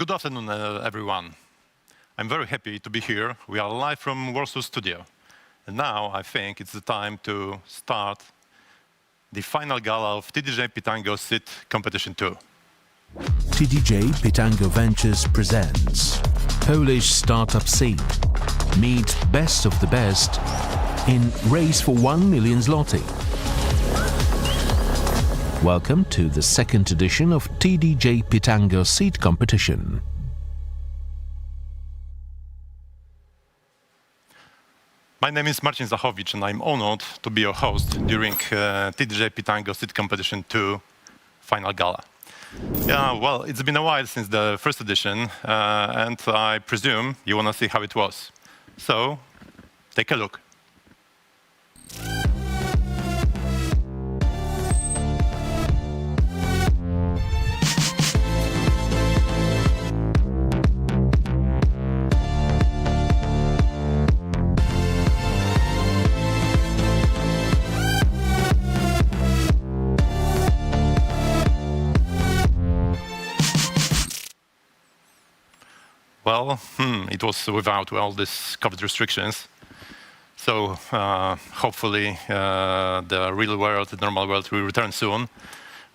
Good afternoon, everyone. I'm very happy to be here. We are live from Warsaw studio. And now I think it's the time to start the final gala of TDJ Pitango Seed Competition 2. TDJ Pitango Ventures presents Polish Startup Seed. Meet best of the best in Race for 1 million zloty. Welcome to the second edition of TDJ Pitango Seed Competition. My name is Marcin Zachowicz and I'm honored to be your host during TDJ Pitango Seed Competition 2 final gala. Yeah, well, it's been a while since the first edition and I presume you want to see how it was. So, take a look. Well, it was without all these COVID restrictions. So hopefully the real world, the normal world will return soon.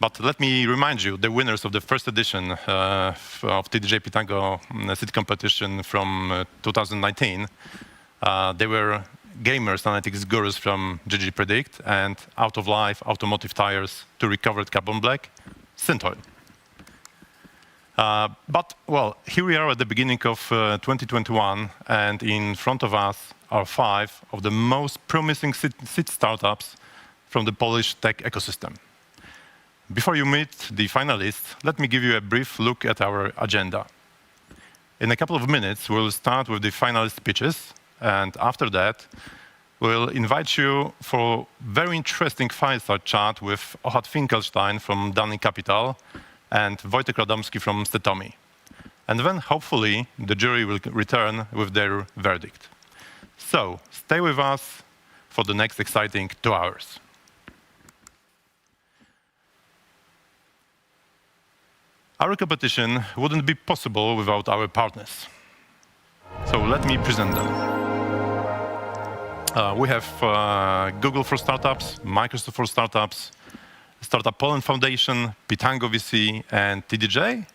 But let me remind you, the winners of the first edition of TDJ Pitango Seed Competition from 2019, they were gamers, analytics gurus from GG Predict and Out of Life, Automotive Tires to Recovered Carbon Black, Synthol. But, well, here we are at the beginning of 2021, and in front of us are 5 of the most promising seed startups from the Polish tech ecosystem. Before you meet the finalists, let me give you a brief look at our agenda. In a couple of minutes, we'll start with the finalist speeches, and after that, we'll invite you for a very interesting fireside chat with Ohad Finkelstein from Danlicapital and Wojciech Radomski from StethoMe. And then, hopefully, the jury will return with their verdict. So, stay with us for the next exciting 2 hours. Our competition wouldn't be possible without our partners. So, let me present them. We have Google for Startups, Microsoft for Startups, Startup Poland Foundation, Pitango VC, and TDJ,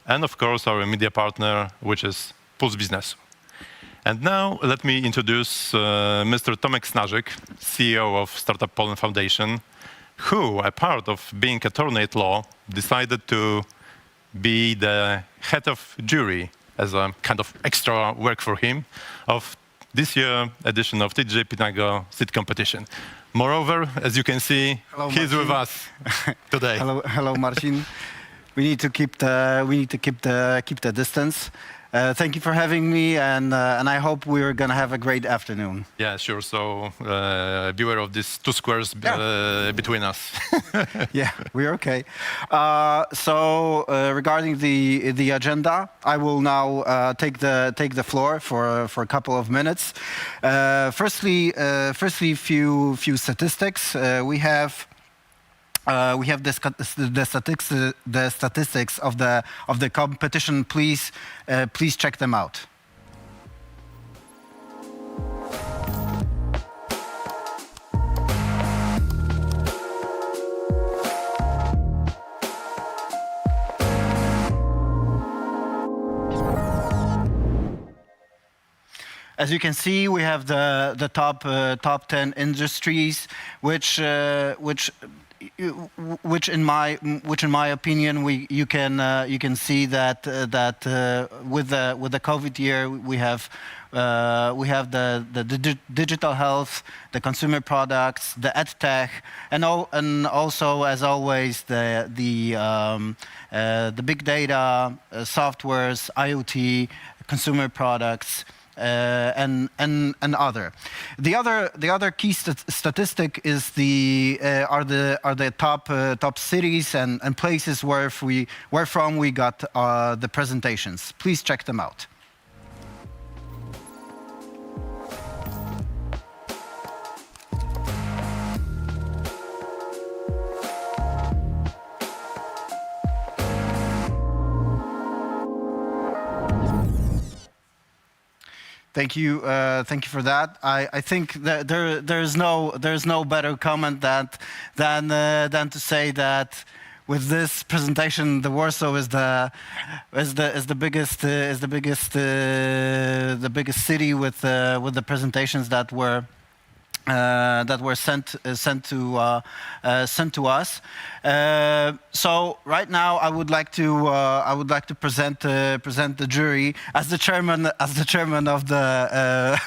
and of course our media partner, which is Puls Biznesu. And now let me introduce Mr. Tomek Snarzyk, CEO of Startup Poland Foundation, who, apart of being attorney at law, decided to be the head of jury as a kind of extra work for him of this year edition of TDJ Pitango Seed Competition. Moreover, as you can see, he's with us today. Hello, Marcin. We need to keep the distance. Thank you for having me, and I hope we're going to have a great afternoon. Yeah, sure. So beware of these 2 squares between us. Yeah, we're okay. So regarding the agenda, I will now take the floor for a couple of minutes. Firstly, few statistics. We have the statistics of the competition. Please check them out. As you can see, we have the top 10 industries, which in my opinion, you can see that with the COVID year we have the digital health, the consumer products, the edtech, and also, as always, the big data, softwares, IoT, consumer products. And other. The other key statistic is are the top cities and places wherefrom we got the presentations. Please check them out. Thank you for that. I think that there's no better comment than to say that with this presentation, the Warsaw is the biggest city with the presentations that were sent to us. So right now, I would like to present the jury as the chairman of the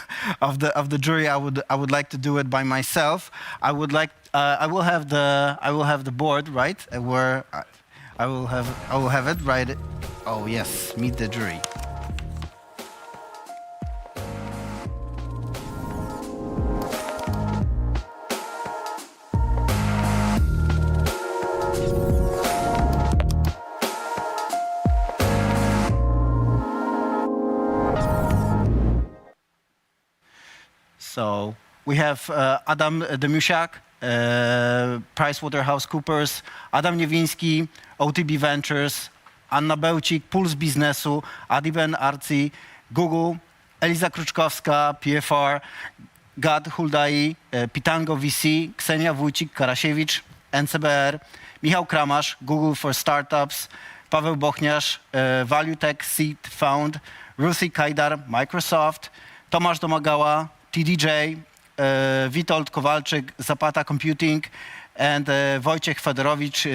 jury. I would like to do it by myself. I will have the board right where I will have it right. Oh yes, meet the jury. So we have Adam Demiusiak, PricewaterhouseCoopers, Adam Niewiński, OTB Ventures, Anna Bełcik, Puls Biznesu, Adiben Arci, Google, Eliza Kruczkowska, PFR, Gad Huldai, Pitango VC, Ksenia Wójcik-Karasiewicz, NCBR, Michał Kramasz, Google for Startups, Paweł Bochniarz, ValueTech Seed Fund, Ruthie Kajdar, Microsoft, Tomasz Domagała, TDJ, Witold Kowalczyk, Zapata Computing, and Wojciech Fedorowicz,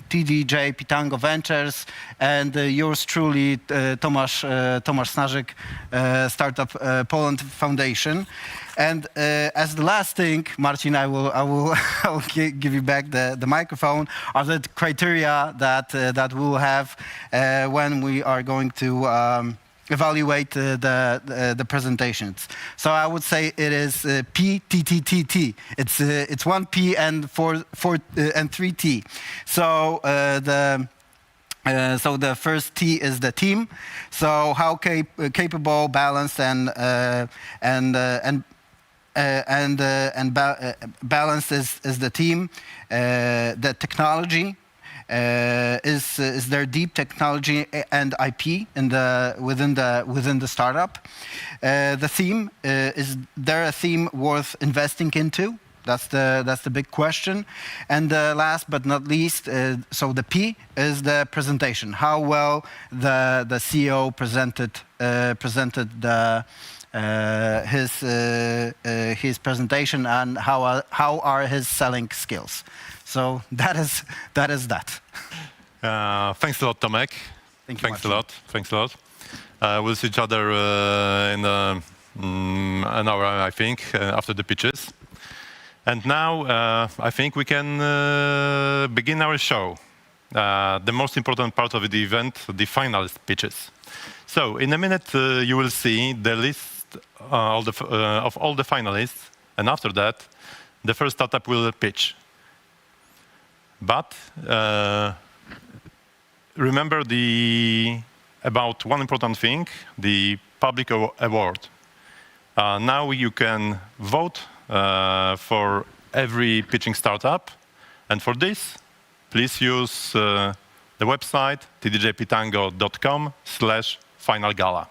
TDJ Pitango Ventures, and yours truly, Tomasz Snarzyk, Startup Poland Foundation. And as the last thing, Marcin, I will give you back the microphone, are the criteria that we'll have when we are going to evaluate the presentations. So I would say it is PTTTT. It's 1 P and 4 and 3 T. So so the first T is the team. So how capable, balanced, and balanced is the team. The technology. Is there deep technology and IP within the startup? The theme, is there a theme worth investing into? That's the big question. And last but not least, so the P is the presentation. How well the CEO presented his presentation, and how are his selling skills. So that is that. Thanks a lot, Tomek. Thank you. Thanks a lot. We'll see each other in an hour, I think, after the pitches. And now I think we can begin our show. The most important part of the event, the finalist pitches. So in a minute, you will see the list of all the finalists, and after that, the first startup will pitch. But remember about one important thing, the public award. Now you can vote for every pitching startup, and for this, please use the website tdjpitango.com/finalgala.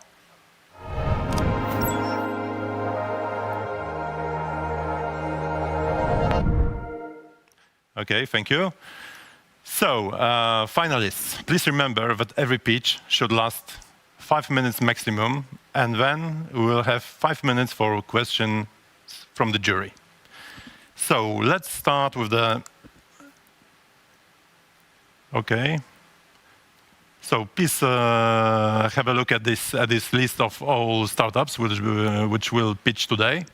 Okay, thank you. So, finalists, please remember that every pitch should last 5 minutes maximum, and then we will have 5 minutes for questions from the jury. So, let's start with the... Okay. So, please have a look at this list of all startups which will pitch today.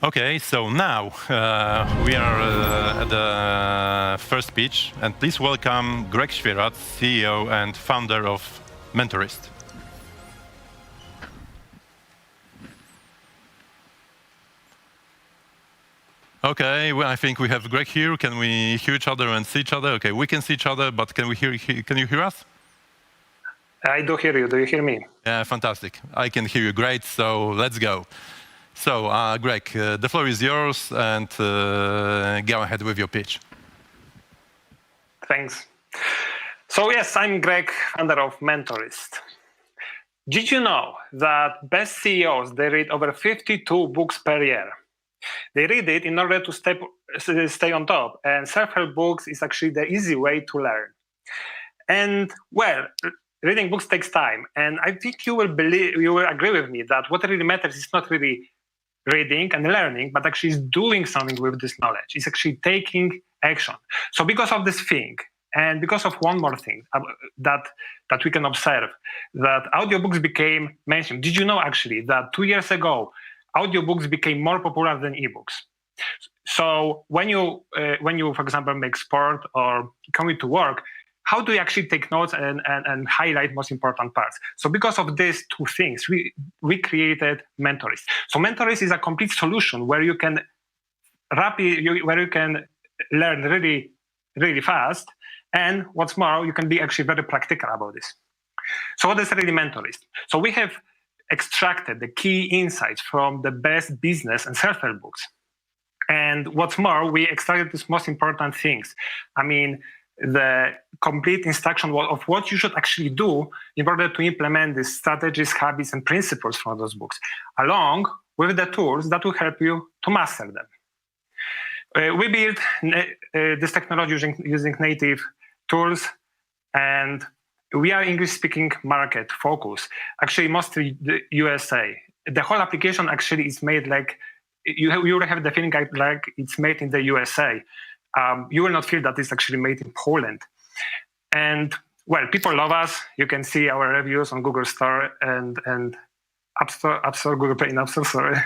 Okay, so now we are at the first pitch, and please welcome Greg Świerat, CEO and founder of Mentorist. Okay, well, I think we have Greg here. Can we hear each other and see each other? Okay, we can see each other, but can you hear us? I do hear you. Do you hear me? Yeah, fantastic. I can hear you great, so let's go. So, Greg, the floor is yours, and go ahead with your pitch. Thanks. So yes, I'm Greg, founder of Mentorist. Did you know that best CEOs, they read over 52 books per year? They read it in order to stay on top, and self-help books is actually the easy way to learn. And well, reading books takes time, and I think you will agree with me that what really matters is not really reading and learning, but actually is doing something with this knowledge. It's actually taking action. So because of this thing, and because of one more thing that we can observe, that audiobooks became mainstream. Did you know actually that 2 years ago, audiobooks became more popular than ebooks? So when you, for example, make sport or commute to work, how do you actually take notes and highlight most important parts? So because of these two things, we created Mentorist. So Mentorist is a complete solution where you can learn really, really fast. And what's more, you can be actually very practical about this. So what is really Mentorist? So we have extracted the key insights from the best business and self-help books. And what's more, we extracted these most important things. I mean, the complete instruction of what you should actually do in order to implement these strategies, habits, and principles from those books, along with the tools that will help you to master them. We built this technology using native tools, and we are English-speaking market focus, actually mostly the USA. The whole application actually is made like, you will have the feeling like it's made in the USA. You will not feel that it's actually made in Poland. And well, people love us. You can see our reviews on Google Store and App Store, Google Play and App Store, sorry.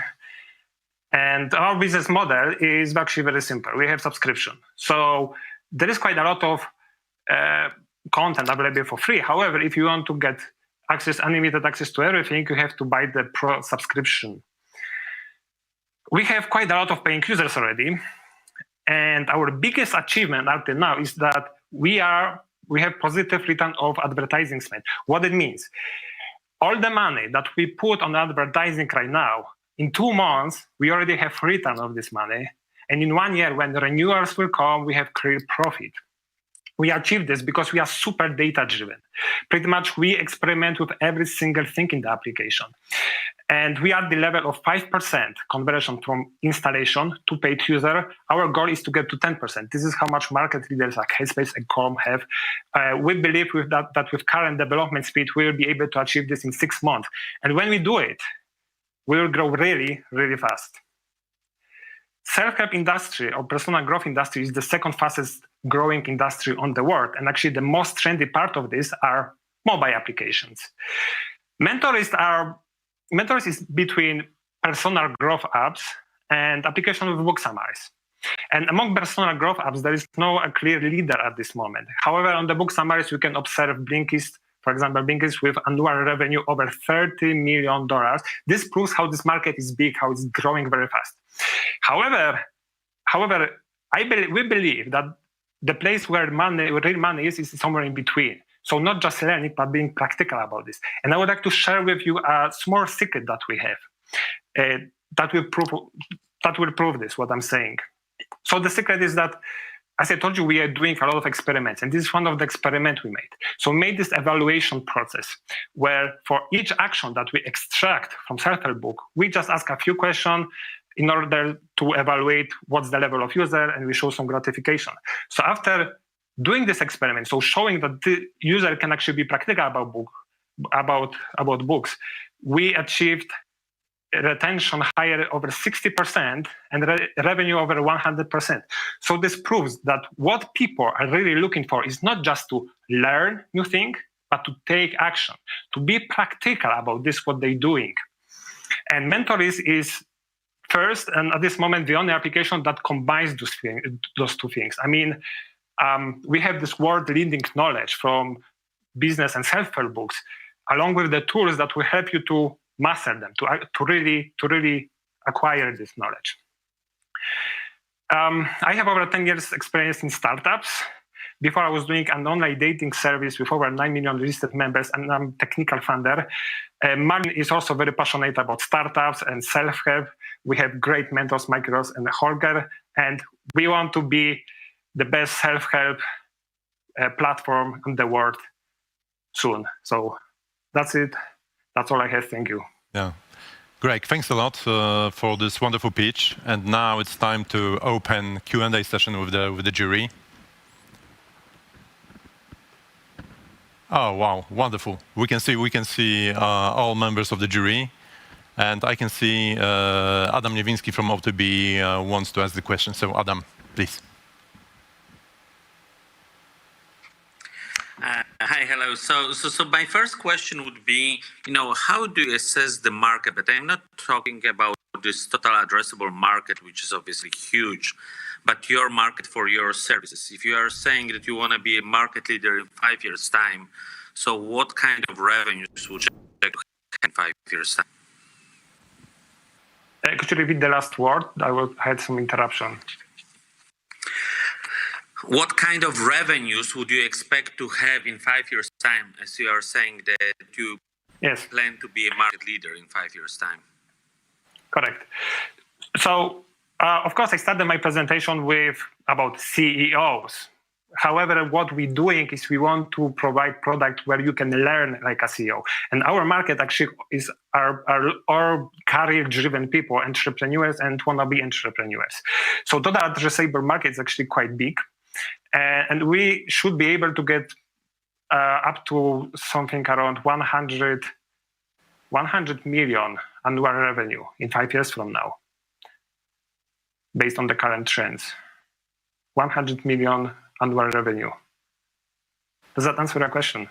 And our business model is actually very simple. We have subscription. So there is quite a lot of content available for free. However, if you want to get unlimited access to everything, you have to buy the Pro subscription. We have quite a lot of paying users already. And our biggest achievement up to now is that we have positive return of advertising spend. What it means, all the money that we put on advertising right now, in 2 months, we already have return of this money. And in 1 year, when the renewals will come, we have created profit. We achieve this because we are super data-driven. Pretty much we experiment with every single thing in the application. And we are at the level of 5% conversion from installation to paid user. Our goal is to get to 10%. This is how much market leaders like Headspace and Calm have. We believe that with current development speed, we will be able to achieve this in 6 months. And when we do it, we will grow really, really fast. Self-help industry or personal growth industry is the second fastest growing industry on the world. And actually the most trendy part of this are mobile applications. Mentorist is between personal growth apps and application with book summaries. And among personal growth apps, there is no clear leader at this moment. However, on the book summaries, we can observe Blinkist, for example, Blinkist with annual revenue over $30 million. This proves how this market is big, how it's growing very fast. However, we believe that the place where real money is somewhere in between. So not just learning, but being practical about this. And I would like to share with you a small secret that we have that will prove this, what I'm saying. So the secret is that, as I told you, we are doing a lot of experiments, and this is one of the experiments we made. So we made this evaluation process where for each action that we extract from self-help book, we just ask a few questions in order to evaluate what's the level of user, and we show some gratification. So after doing this experiment, so showing that the user can actually be practical about books, we achieved retention higher over 60% and revenue over 100%. So this proves that what people are really looking for is not just to learn new things, but to take action, to be practical about this, what they're doing. And Mentorist is first, and at this moment, the only application that combines those two things. I mean, we have this world-leading knowledge from business and self-help books, along with the tools that will help you to master them, to really acquire this knowledge. I have over 10 years experience in startups. Before I was doing an online dating service with over 9 million registered members, and I'm technical founder. Martin is also very passionate about startups and self-help. We have great mentors, Mike Ross and Holger, and we want to be the best self-help platform in the world soon. So that's it. That's all I have. Thank you. Yeah. Greg, thanks a lot for this wonderful pitch. And now it's time to open Q&A session with the jury. Oh wow, wonderful! We can see all members of the jury, and I can see Adam Lewiński from OTB wants to ask the question. So Adam, please. Hi, hello. So my first question would be, how do you assess the market? But I'm not talking about this total addressable market, which is obviously huge, but your market for your services. If you are saying that you want to be a market leader in 5 years' time, so what kind of revenues would you like to have in 5 years' time? Could you repeat the last word? I had some interruption. What kind of revenues would you expect to have in 5 years' time, as you are saying that you plan to be a market leader in 5 years' time? Correct. So, of course, I started my presentation with about CEOs. However, what we're doing is we want to provide product where you can learn like a CEO. And our market actually is our career-driven people, entrepreneurs and wannabe entrepreneurs. So total addressable market is actually quite big. And we should be able to get up to something around 100 million annual revenue in 5 years from now, based on the current trends. 100 million annual revenue. Does that answer your question?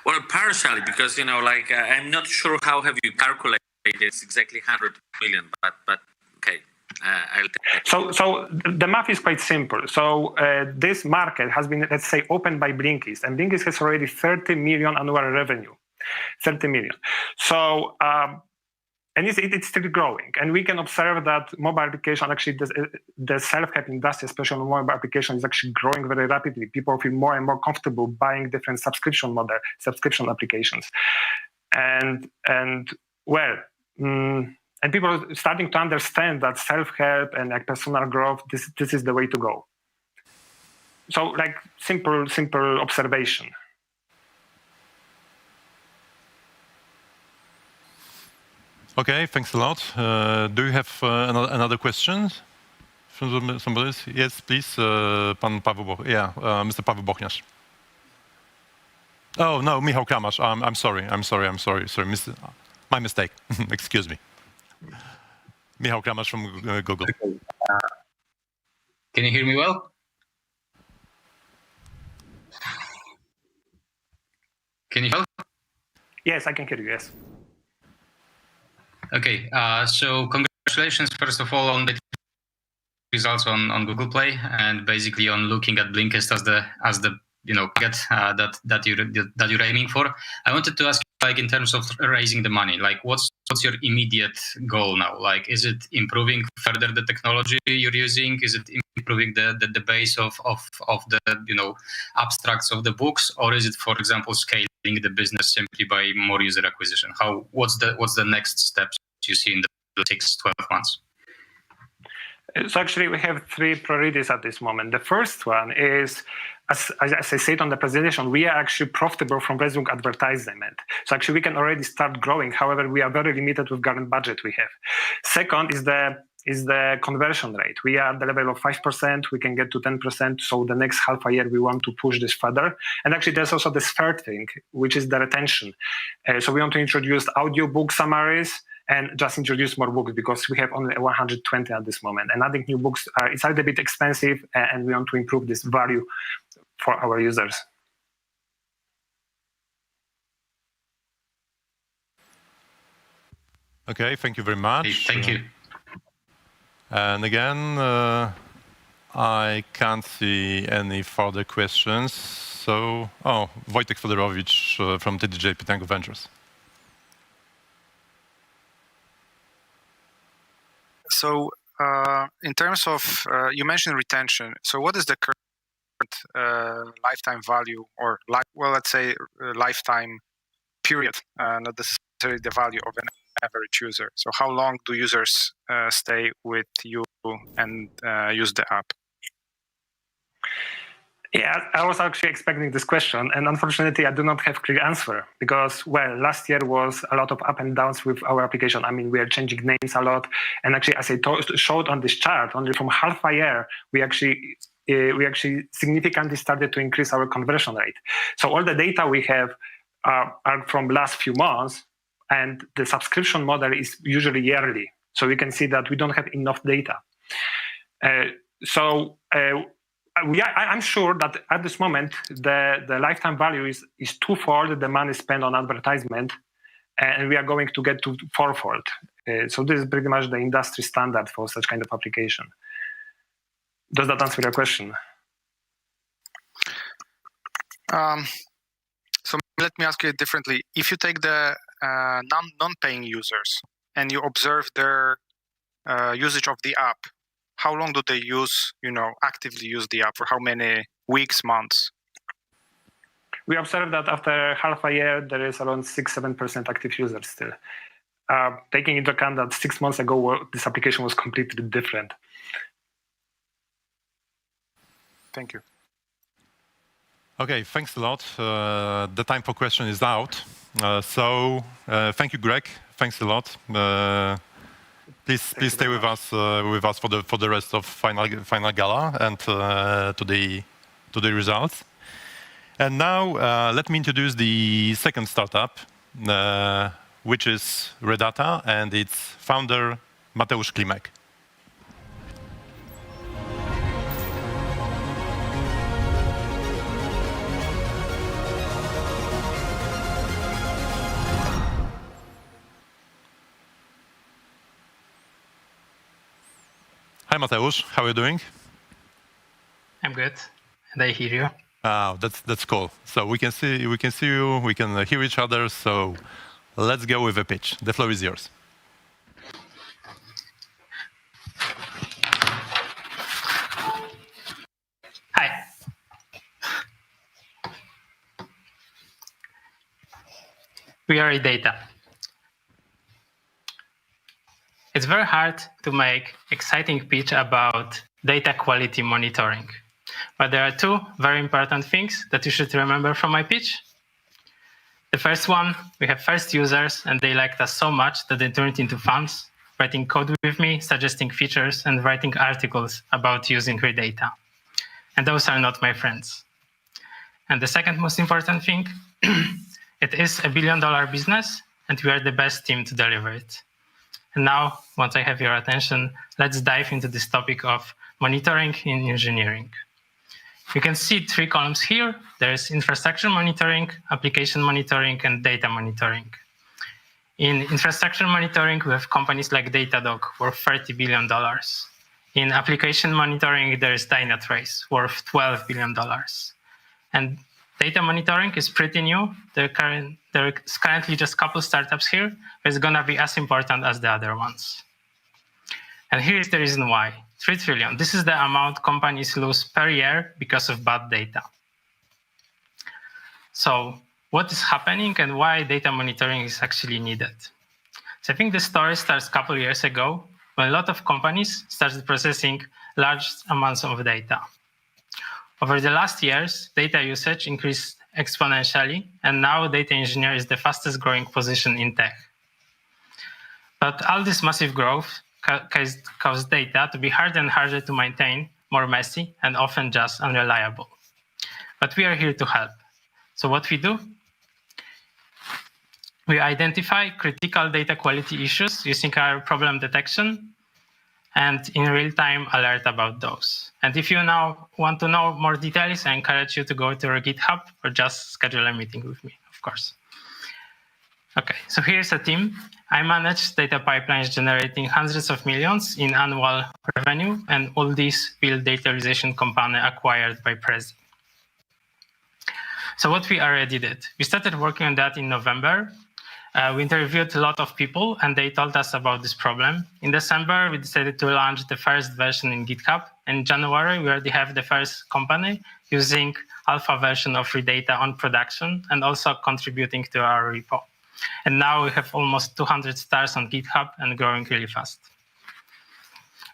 Well, partially, because I'm not sure how have you calculated it's exactly 100 million, but okay. So the math is quite simple. So this market has been, let's say, opened by Blinkist, and Blinkist has already 30 million annual revenue. 30 million. So and it's still growing, and we can observe that mobile application, actually the self-help industry, especially on mobile application, is actually growing very rapidly. People feel more and more comfortable buying different subscription applications, and people are starting to understand that self-help and personal growth, this is the way to go. So simple observation. Okay, thanks a lot. Do you have another question from somebody? Yes, please, Pan Paweł Mr. Paweł Bochniarz. Oh no, Michał Kramasz. I'm sorry. My mistake. Excuse me. Michał Kramasz from Google. Can you hear me well? Can you hear? Yes, I can hear you. Yes. Okay. So congratulations, first of all, on the results on Google Play, and basically on looking at Blinkist as the target that you're aiming for. I wanted to ask, in terms of raising the money, what's your immediate goal now? Is it improving further the technology you're using? Is it improving the base of the abstracts of the books, or is it, for example, scaling the business simply by more user acquisition? What's the next steps you see in the 6-12 months? So actually, we have 3 priorities at this moment. The first one is, as I said on the presentation, we are actually profitable from Facebook advertisement. So actually, we can already start growing. However, we are very limited with current budget we have. Second is the conversion rate. We are at the level of 5%. We can get to 10%. So the next half a year, we want to push this further. And actually, there's also this third thing, which is the retention. So we want to introduce audiobook summaries and just introduce more books, because we have only 120 at this moment. And adding new books, it's a little bit expensive, and we want to improve this value for our users. Okay, thank you very much. Thank you. And again, I can't see any further questions. So, Wojciech Radomski from TDJ Pitango Ventures. So in terms of, you mentioned retention. So what is the current lifetime value or let's say lifetime period, not necessarily the value of an average user. So how long do users stay with you and use the app? Yeah, I was actually expecting this question, and unfortunately, I do not have a clear answer because, well, last year was a lot of up and downs with our application. I mean, we are changing names a lot, and actually, as I showed on this chart, only from half a year, we actually significantly started to increase our conversion rate. So all the data we have are from last few months, and the subscription model is usually yearly. So we can see that we don't have enough data. I'm sure that at this moment, the lifetime value is twofold the money spent on advertisement, and we are going to get to fourfold. So this is pretty much the industry standard for such kind of application. Does that answer your question? So let me ask you differently. If you take the non-paying users and you observe their usage of the app, how long do they actively use the app? For how many weeks, months? We observed that after half a year, there is around 6-7% active users still. Taking into account that 6 months ago, this application was completely different. Thank you. Okay, thanks a lot. The time for question is out. Thank you, Greg. Thanks a lot. Please stay with us for the rest of final Gala and to the results. And now let me introduce the second startup, which is Redata, and its founder Mateusz Klimek. Hi, Mateusz. How are you doing? I'm good, and I hear you. Oh, that's cool. So we can see you, we can hear each other. So let's go with a pitch. The floor is yours. Hi. We are Redata. It's very hard to make exciting pitch about data quality monitoring. But there are two very important things that you should remember from my pitch. The first one, we have first users, and they liked us so much that they turned into fans, writing code with me, suggesting features, and writing articles about using Redata. And those are not my friends. And the second most important thing, it is $1 billion business, and we are the best team to deliver it. And now, once I have your attention, let's dive into this topic of monitoring in engineering. You can see 3 columns here. There's infrastructure monitoring, application monitoring, and data monitoring. In infrastructure monitoring, we have companies like Datadog, worth $30 billion. In application monitoring, there's Dynatrace, worth $12 billion. And data monitoring is pretty new. There's currently just a couple startups here, but it's going to be as important as the other ones. And here is the reason why. 3 trillion. This is the amount companies lose per year because of bad data. So what is happening and why data monitoring is actually needed? So I think the story starts a couple of years ago when a lot of companies started processing large amounts of data. Over the last years, data usage increased exponentially, and now data engineer is the fastest growing position in tech. But all this massive growth caused data to be harder and harder to maintain, more messy, and often just unreliable. But we are here to help. So what we do? We identify critical data quality issues using our problem detection, and in real time alert about those. And if you now want to know more details, I encourage you to go to our GitHub or just schedule a meeting with me, of course. Okay, so here's a team. I manage data pipelines generating hundreds of millions in annual revenue, and all these build data visualization component acquired by Prezi. So what we already did, we started working on that in November, We interviewed a lot of people and they told us about this problem. In December, we decided to launch the first version in GitHub. In January, we already have the first company using alpha version of free data on production and also contributing to our repo. And now we have almost 200 stars on GitHub and growing really fast.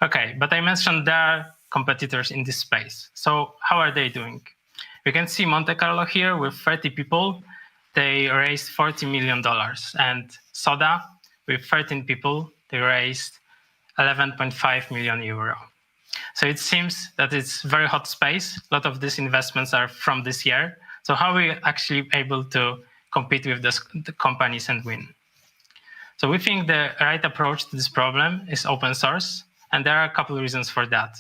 Okay, but I mentioned there are competitors in this space. So how are they doing? You can see Monte Carlo here with 30 people. They raised $40 million. And Soda, with 13 people, they raised 11.5 million euro. So it seems that it's a very hot space. A lot of these investments are from this year. So how are we actually able to compete with the companies and win? So we think the right approach to this problem is open source. And there are a couple of reasons for that.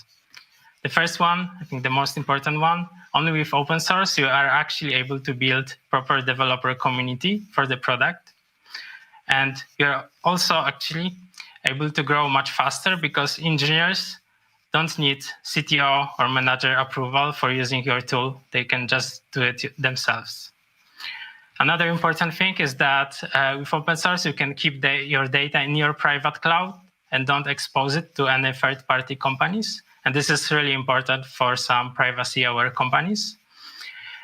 The first one, I think the most important one, only with open source, you are actually able to build proper developer community for the product. And you're also actually able to grow much faster because engineers don't need CTO or manager approval for using your tool. They can just do it themselves. Another important thing is that with open source, you can keep your data in your private cloud and don't expose it to any third-party companies. And this is really important for some privacy-aware companies.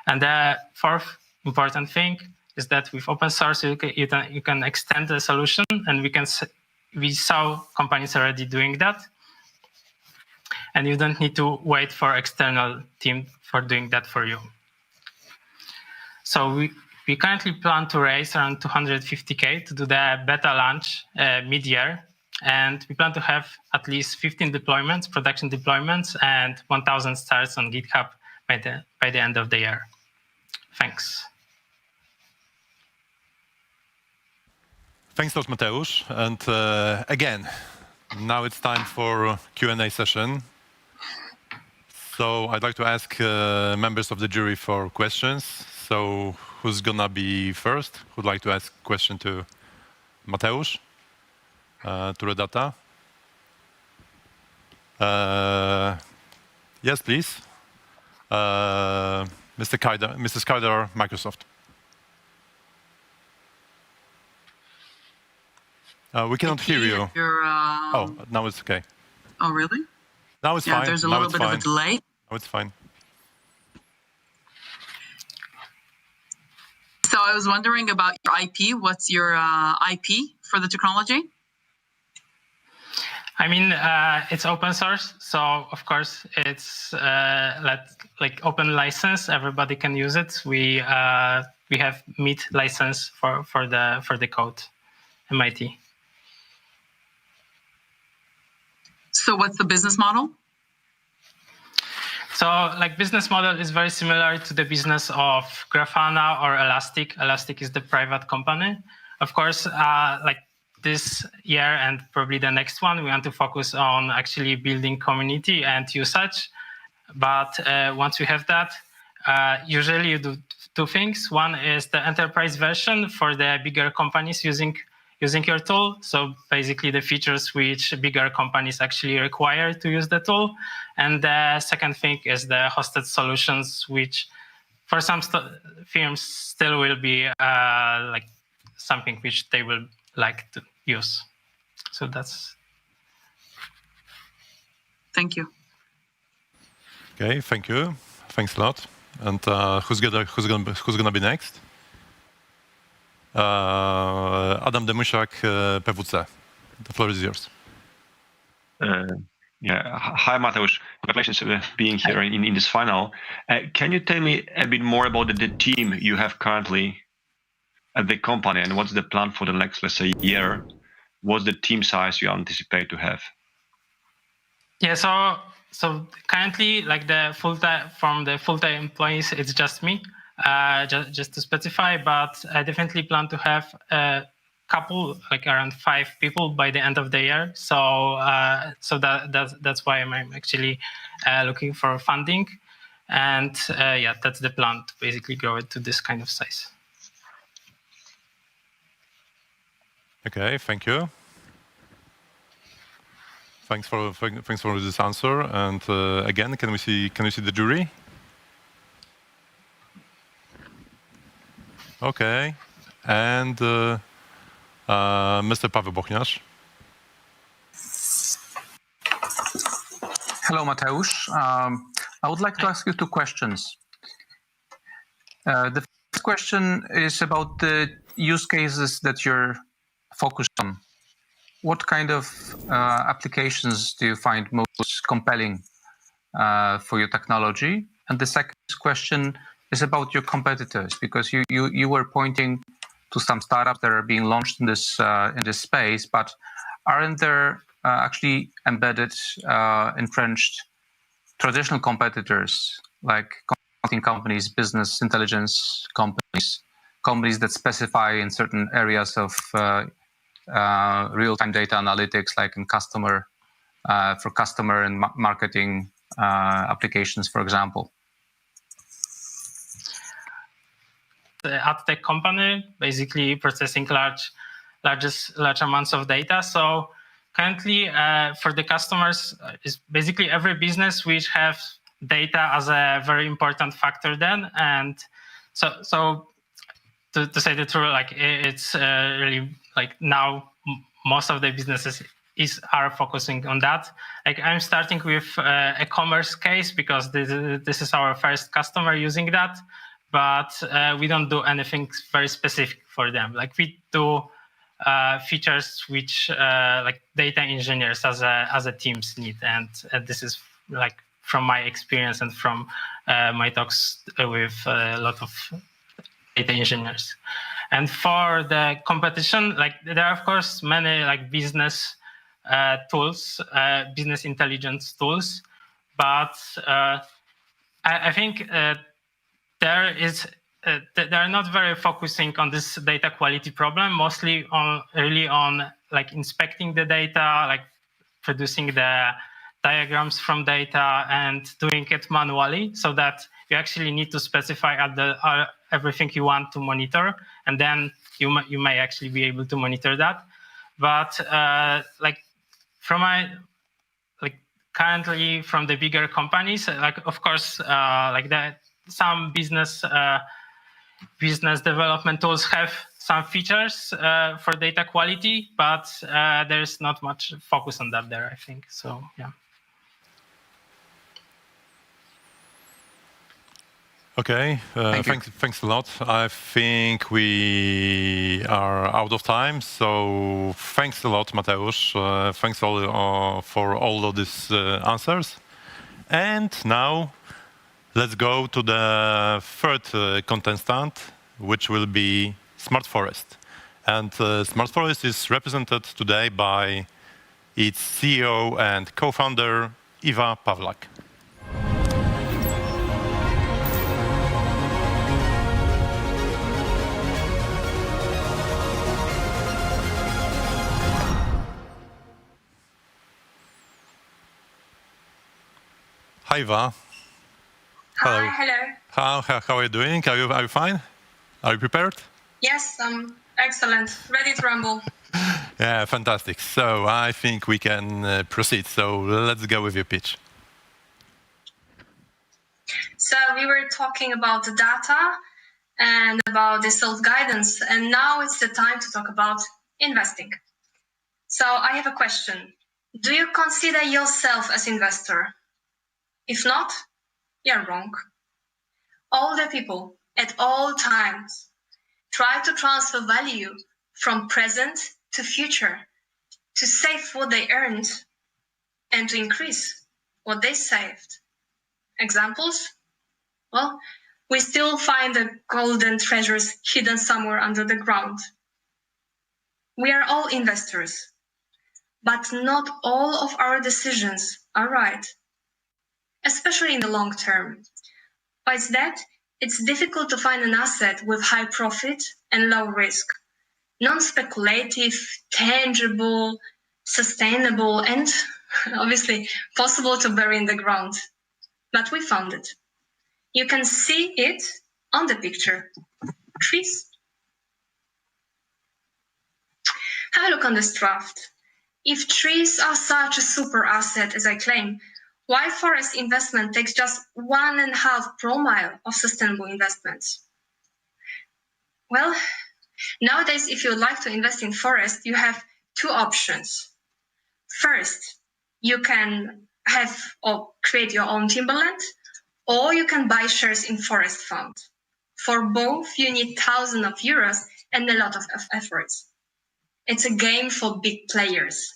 And the fourth important thing is that with open source, you can extend the solution, and we saw companies already doing that. And you don't need to wait for external team for doing that for you. So we currently plan to raise around 250K to do the beta launch mid-year. And we plan to have at least 15 deployments, production deployments, and 1,000 stars on GitHub by the end of the year. Thanks. Thanks a lot, Mateusz. And again, now it's time for Q&A session. So I'd like to ask members of the jury for questions. So who's gonna be first? Who'd like to ask a question to Mateusz? To Redata? Yes, please. Mrs. Kaidar, Microsoft. We cannot hear you. Oh, now it's okay. Oh, really? Now it's fine. There's a little bit of a delay. Now it's fine. So I was wondering about your IP. What's your IP for the technology? I mean, it's open source, so of course it's like open license. Everybody can use it. We have MIT license for the code, MIT. So what's the business model? So like business model is very similar to the business of Grafana or Elastic. Elastic is the private company. Of course, like this year and probably the next one, we want to focus on actually building community and usage. But once we have that, usually you do two things. One is the enterprise version for the bigger companies using your tool. So basically the features which bigger companies actually require to use the tool. And the second thing is the hosted solutions, which for some firms still will be like something which they will like to use. So that's. Thank you. Okay, thank you. Thanks a lot. And who's gonna be next? Adam Demusiak, PWC. The floor is yours. Hi, Mateusz. Congratulations being here in this final. Can you tell me a bit more about the team you have currently at the company, and what's the plan for the next, let's say, year? What's the team size you anticipate to have? Yeah, so currently, like the full-time employees, it's just me. Just to specify, but I definitely plan to have a couple, like around 5 people by the end of the year. So that's why I'm actually looking for funding, and yeah, that's the plan to basically grow it to this kind of size. Okay, thank you. Thanks for this answer. And again, can we see the jury? Okay, and Mr. Paweł Bochniarz. Hello, Mateusz. I would like to ask you two questions. The first question is about the use cases that you're focused on. What kind of applications do you find most compelling for your technology? And the second question is about your competitors, because you were pointing to some startups that are being launched in this space, but aren't there actually embedded, entrenched traditional competitors like consulting companies, business intelligence companies that specify in certain areas of real-time data analytics, like in customer and marketing applications, for example? The ad tech company, basically processing large amounts of data. So currently, for the customers, is basically every business which have data as a very important factor then. And so to say the truth, like it's really like now most of the businesses are focusing on that. Like I'm starting with a commerce case because this is our first customer using that, but we don't do anything very specific for them. Like we do features which like data engineers as a teams need, and this is like from my experience and from my talks with a lot of data engineers. And for the competition, like there are of course many like business tools, business intelligence tools, but I think they're not very focusing on this data quality problem, mostly on like inspecting the data, like producing the diagrams from data and doing it manually, so that you actually need to specify everything you want to monitor, and then you may actually be able to monitor that. But like currently from the bigger companies, like of course like that some business development tools have some features for data quality, but there's not much focus on that there, I think. So yeah. Okay, thanks a lot. I think we are out of time, so thanks a lot, Mateusz. Thanks for all of these answers. And now let's go to the third contestant, which will be Smart Forest. And Smart Forest is represented today by its CEO and co-founder, Iva Pawlak. Hi, Iva. Hello. Hi, hello. How are you doing? Are you fine? Are you prepared? Yes, I'm excellent. Ready to rumble. Yeah, fantastic. So I think we can proceed. So let's go with your pitch. So we were talking about the data and about the self-guidance, and now it's the time to talk about investing. So I have a question. Do you consider yourself as investor? If not, you're wrong. All the people at all times try to transfer value from present to future, to save what they earned and to increase what they saved. Examples? Well, we still find the golden treasures hidden somewhere under the ground. We are all investors, but not all of our decisions are right, especially in the long term. Why is that? It's difficult to find an asset with high profit and low risk, non-speculative, tangible, sustainable, and obviously possible to bury in the ground. But we found it. You can see it on the picture. Trees. Have a look on this draft. If trees are such a super asset as I claim, why forest investment takes just 1.5 promille of sustainable investments? Well, Nowadays, if you would like to invest in forest, you have two options. First, you can have or create your own timberland, or you can buy shares in forest fund. For both, you need thousands of euros and a lot of efforts. It's a game for big players.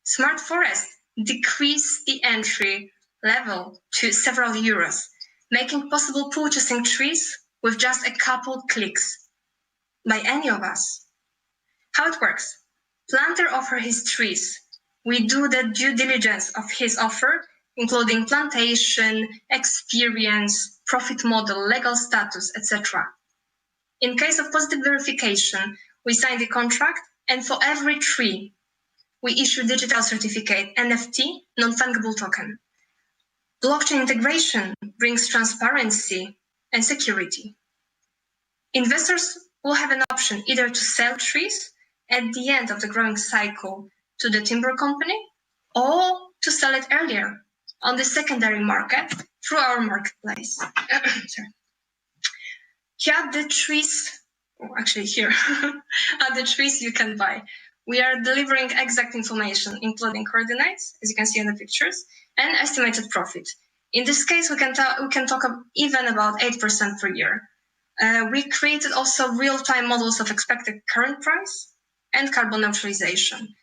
Smart forests decrease the entry level to several euros, making possible purchasing trees with just a couple clicks by any of us. How it works? Planter offers his trees. We do the due diligence of his offer, including plantation, experience, profit model, legal status, etc. In case of positive verification, we sign the contract, and for every tree, we issue digital certificate, NFT, non-fungible token. Blockchain integration brings transparency and security. Investors will have an option either to sell trees at the end of the growing cycle to the timber company, or to sell it earlier on the secondary market through our marketplace. Here are the trees, here are the trees you can buy. We are delivering exact information, including coordinates, as you can see in the pictures, and estimated profit. In this case, we can talk even about 8% per year. We created also real-time models of expected current price and carbon neutralization.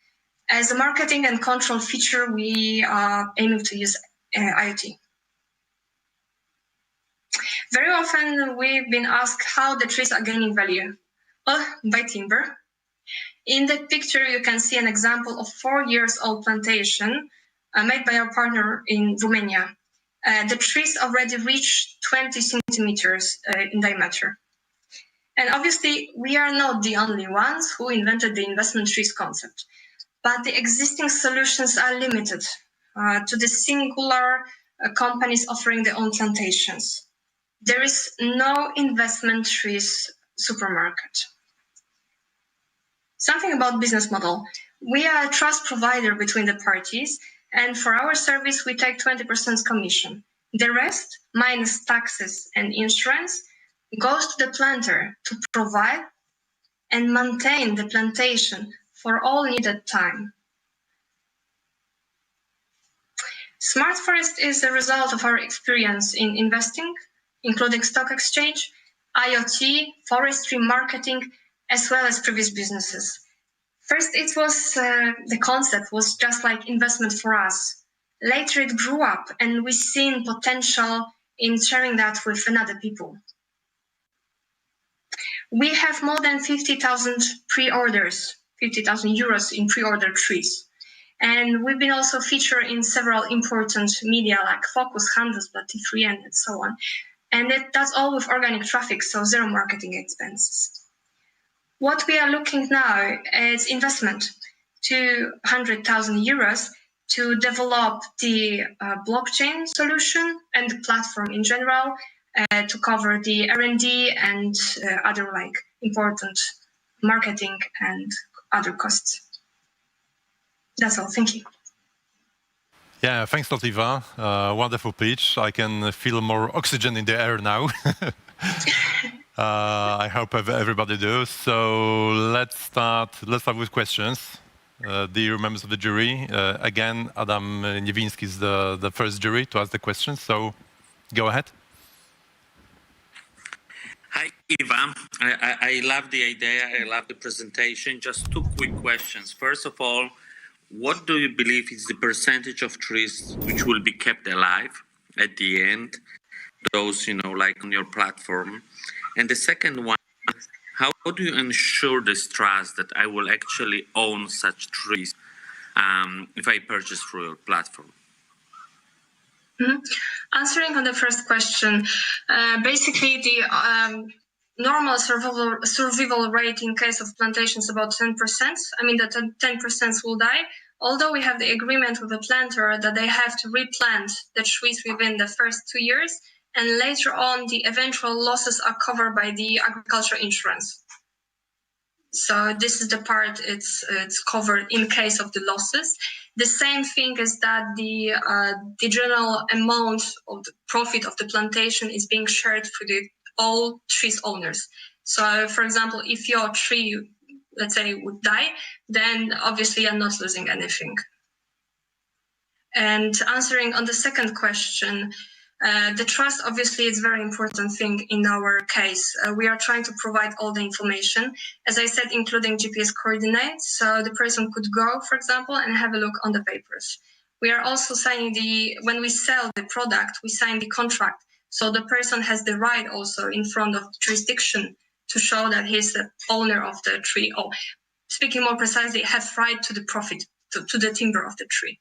As a marketing and control feature, we are aiming to use IoT. Very often, we've been asked how the trees are gaining value. Well, by timber. In the picture, you can see an example of 4-year-old plantation made by our partner in Romania. The trees already reach 20 centimeters in diameter. And obviously, we are not the only ones who invented the investment trees concept, but the existing solutions are limited to the singular companies offering their own plantations. There is no investment trees supermarket. Something about business model. We are a trust provider between the parties, and for our service, we take 20% commission. The rest, minus taxes and insurance, goes to the planter to provide and maintain the plantation for all needed time. Smart Forest is a result of our experience in investing, including stock exchange, IoT, forestry marketing, as well as previous businesses. First, it was the concept was just like investment for us. Later, it grew up, and we've seen potential in sharing that with another people. We have more than 50,000 pre-orders, 50,000 euros in pre-order trees. And we've been also featured in several important media like Focus, Handelsblatt, T3N, and so on. And that's all with organic traffic, so zero marketing expenses. What we are looking now is investment, 200,000 euros to develop the blockchain solution and the platform in general to cover the R&D and other like important marketing and other costs. That's all. Thank you. Yeah, thanks a lot, Eva. Wonderful pitch. I can feel more oxygen in the air now. I hope everybody does. So let's start with questions. Dear members of the jury, again, Adam Niewiński is the first jury to ask the questions. So go ahead. Hi, Eva. I love the idea. I love the presentation. Just 2 quick questions. First of all, what do you believe is the percentage of trees which will be kept alive at the end? Those, like on your platform. And the second one, how do you ensure this trust that I will actually own such trees if I purchase through your platform? Mm-hmm. Answering on the first question, basically the normal survival rate in case of plantation is about 10%. I mean that 10% will die, although we have the agreement with the planter that they have to replant the trees within the first 2 years, and later on the eventual losses are covered by the agriculture insurance. So this is the part it's covered in case of the losses. The same thing is that the general amount of the profit of the plantation is being shared for all trees owners. So, for example, if your tree, let's say, would die, then obviously you're not losing anything. And answering on the second question, the trust obviously is a very important thing in our case. We are trying to provide all the information, as I said, including GPS coordinates, so the person could go, for example, and have a look on the papers. We are also signing when we sell the product, we sign the contract. So the person has the right also in front of the jurisdiction to show that he's the owner of the tree, or speaking more precisely, have right to the profit, to the timber of the tree.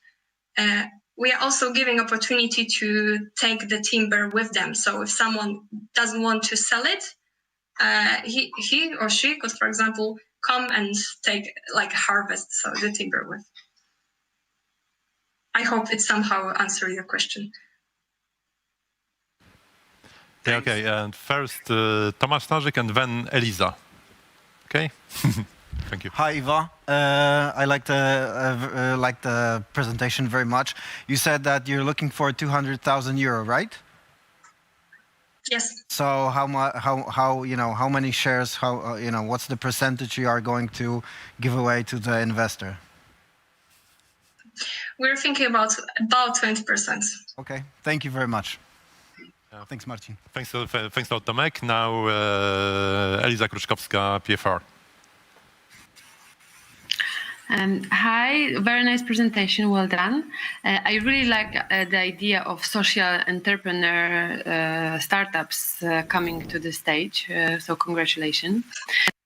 We are also giving opportunity to take the timber with them. So if someone doesn't want to sell it, he or she could, for example, come and take like harvest the timber with. I hope it somehow answers your question. Yeah, okay, and first Tomasz Narzyk and then Eliza. Okay? Thank you. Hi, Iva. I like the presentation very much. You said that you're looking for 200,000 euro, right? Yes. So how many shares? What's the percentage you are going to give away to the investor? We're thinking about 20%. Okay. Thank you very much. Thanks, Marcin. Thanks a lot, Tomek. Now Eliza Kruczkowska, PFR. Hi, very nice presentation, well done. I really like the idea of social entrepreneur startups coming to the stage, so congratulations.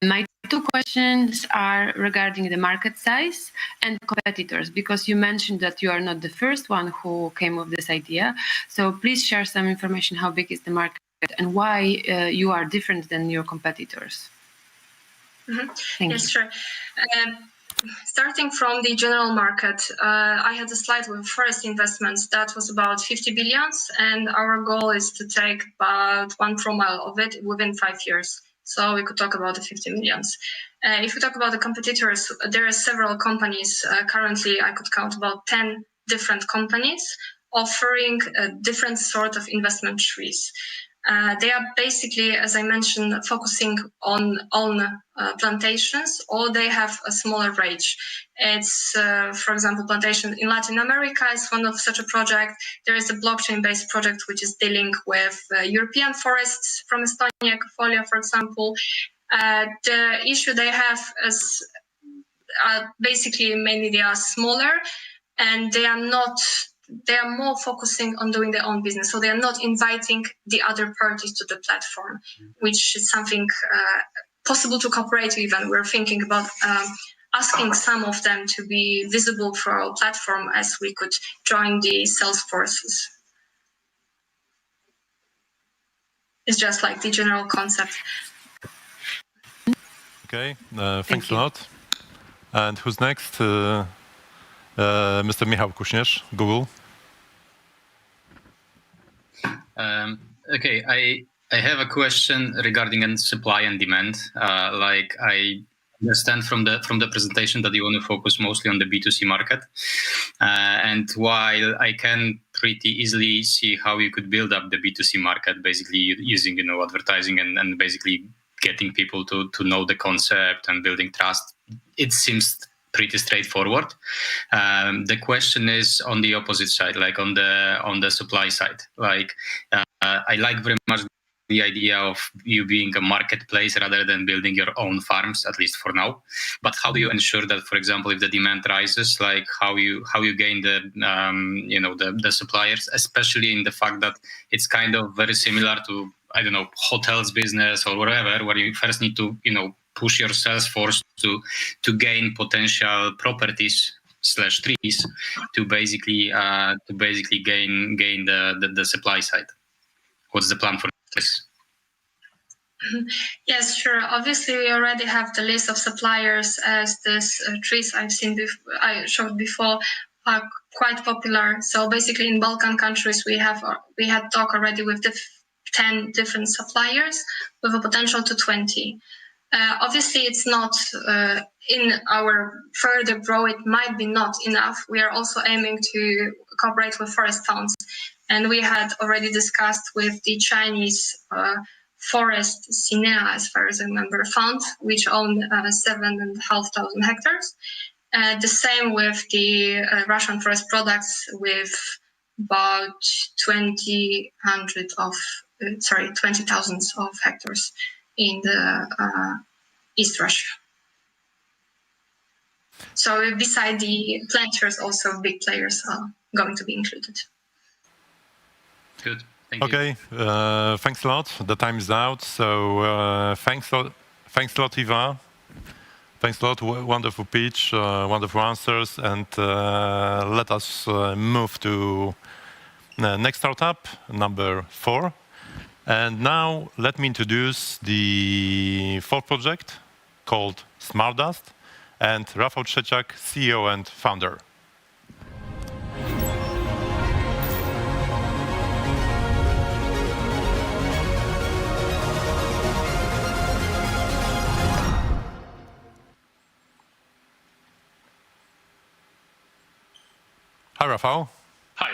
My two questions are regarding the market size and competitors, because you mentioned that you are not the first one who came with this idea. So please share some information, how big is the market and why you are different than your competitors. Mm-hmm. Thank yes, you. Sure. Starting from the general market, I had a slide with forest investments that was about 50 billions, and our goal is to take about 1 promille of it within 5 years. So we could talk about the 50 millions. If we talk about the competitors, there are several companies. Currently, I could count about 10 different companies offering a different sort of investment trees. They are basically, as I mentioned, focusing on plantations, or they have a smaller range. It's, for example, plantation in Latin America is one of such a project. There is a blockchain-based project which is dealing with European forests from Estonia, Folia, for example. The issue they have is basically mainly they are smaller, and they are more focusing on doing their own business. So they are not inviting the other parties to the platform, which is something possible to cooperate with. And we're thinking about asking some of them to be visible for our platform, as we could join the sales forces. It's just like the general concept. Okay, thanks a lot. And who's next? Mr. Michał Kuśnierz, Google. Okay, I have a question regarding supply and demand. Like I understand from the presentation that you want to focus mostly on the B2C market, and while I can pretty easily see how you could build up the B2C market, basically using advertising and basically getting people to know the concept and building trust, it seems pretty straightforward. The question is on the opposite side, like on the supply side. Like I like very much the idea of you being a marketplace rather than building your own farms, at least for now. But how do you ensure that, for example, if the demand rises, like how you gain the suppliers, especially in the fact that it's kind of very similar to, I don't know, hotels business or whatever, where you first need to push your sales force to gain potential properties / trees to basically gain the supply side. What's the plan for this? Yes, sure. Obviously, we already have the list of suppliers, as these trees I showed before are quite popular. So basically, in Balkan countries, we had talk already with 10 different suppliers with a potential to 20. Obviously, it's not in our further grow. It might be not enough. We are also aiming to cooperate with forest funds, and we had already discussed with the Chinese Forest Cinea, as far as I remember, fund, which own 7,500 hectares. The same with the Russian forest products, with about 20,000 of hectares in the East Russia. So beside the planters, also big players are going to be included. Good. Thank you. Okay, thanks a lot. The time is out, so thanks a lot, Eva. Thanks a lot. Wonderful pitch, wonderful answers, and let us move to the next startup, number 4. And now let me introduce the 4th project called SmartDust, and Rafał Trzeciak, CEO and founder. Hi, Rafał. Hi.